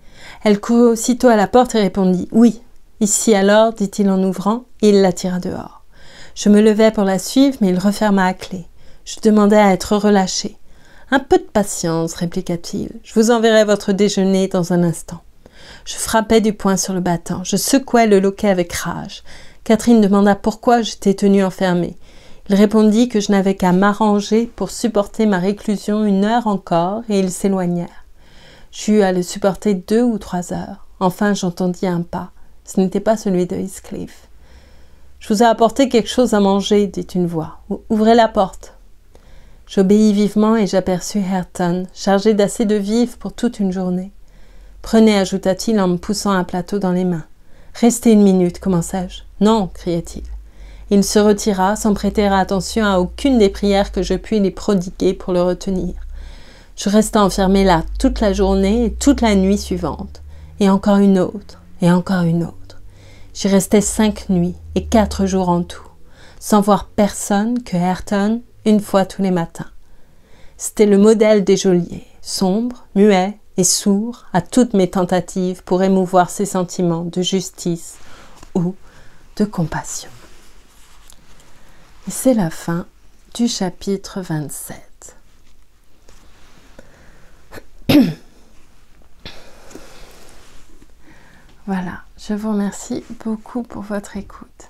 Elle courut aussitôt à la porte et répondit « Oui ». Ici alors, dit-il en ouvrant, et il la tira dehors. Je me levai pour la suivre, mais il referma à clé. Je demandai à être relâché. « Un peu de patience, répliqua-t-il. Je vous enverrai votre déjeuner dans un instant. » Je frappai du poing sur le battant. Je secouai le loquet avec rage. Catherine demanda pourquoi j'étais tenue enfermée. Il répondit que je n'avais qu'à m'arranger pour supporter ma réclusion 1 heure encore, et ils s'éloignèrent. J'eus à le supporter 2 ou 3 heures. Enfin, j'entendis un pas. Ce n'était pas celui de Heathcliff. « Je vous ai apporté quelque chose à manger, dit une voix. Ouvrez la porte. » J'obéis vivement et j'aperçus Hareton, chargé d'assez de vivres pour toute une journée. « Prenez, ajouta-t-il en me poussant un plateau dans les mains. « Restez 1 minute, commençai-je. »« Non, criait-il. » Il se retira sans prêter attention à aucune des prières que je puis lui prodiguer pour le retenir. Je restai enfermé là toute la journée et toute la nuit suivante, et encore une autre, et encore une autre. J'y restai 5 nuits et 4 jours en tout, sans voir personne que Hareton 1 fois tous les matins. C'était le modèle des geôliers, sombre, muet et sourd à toutes mes tentatives pour émouvoir ses sentiments de justice ou de compassion. Et c'est la fin du chapitre 27. Voilà, je vous remercie beaucoup pour votre écoute.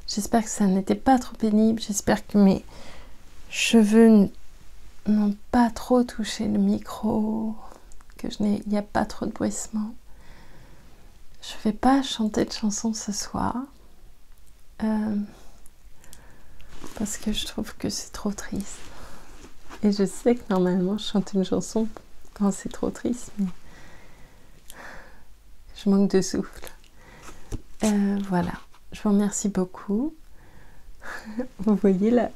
J'espère que ça n'était pas trop pénible, j'espère que mes cheveux n'ont pas trop touché le micro, il n'y a pas trop de bruissement. Je ne vais pas chanter de chanson ce soir, parce que je trouve que c'est trop triste. Et je sais que normalement je chante une chanson quand c'est trop triste, mais je manque de souffle. Voilà, je vous remercie beaucoup. Vous voyez la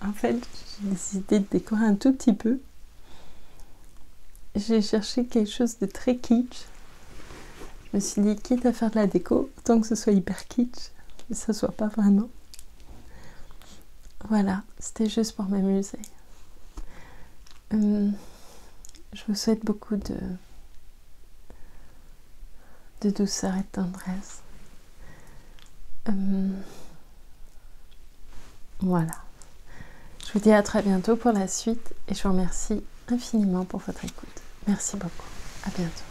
En fait, j'ai décidé de décorer un tout petit peu. J'ai cherché quelque chose de très kitsch. Je me suis dit, quitte à faire de la déco, autant que ce soit hyper kitsch, mais ça soit pas vraiment. Voilà, c'était juste pour m'amuser. Je vous souhaite beaucoup de douceur et de tendresse. Voilà. Je vous dis à très bientôt pour la suite et je vous remercie infiniment pour votre écoute. Merci beaucoup. À bientôt.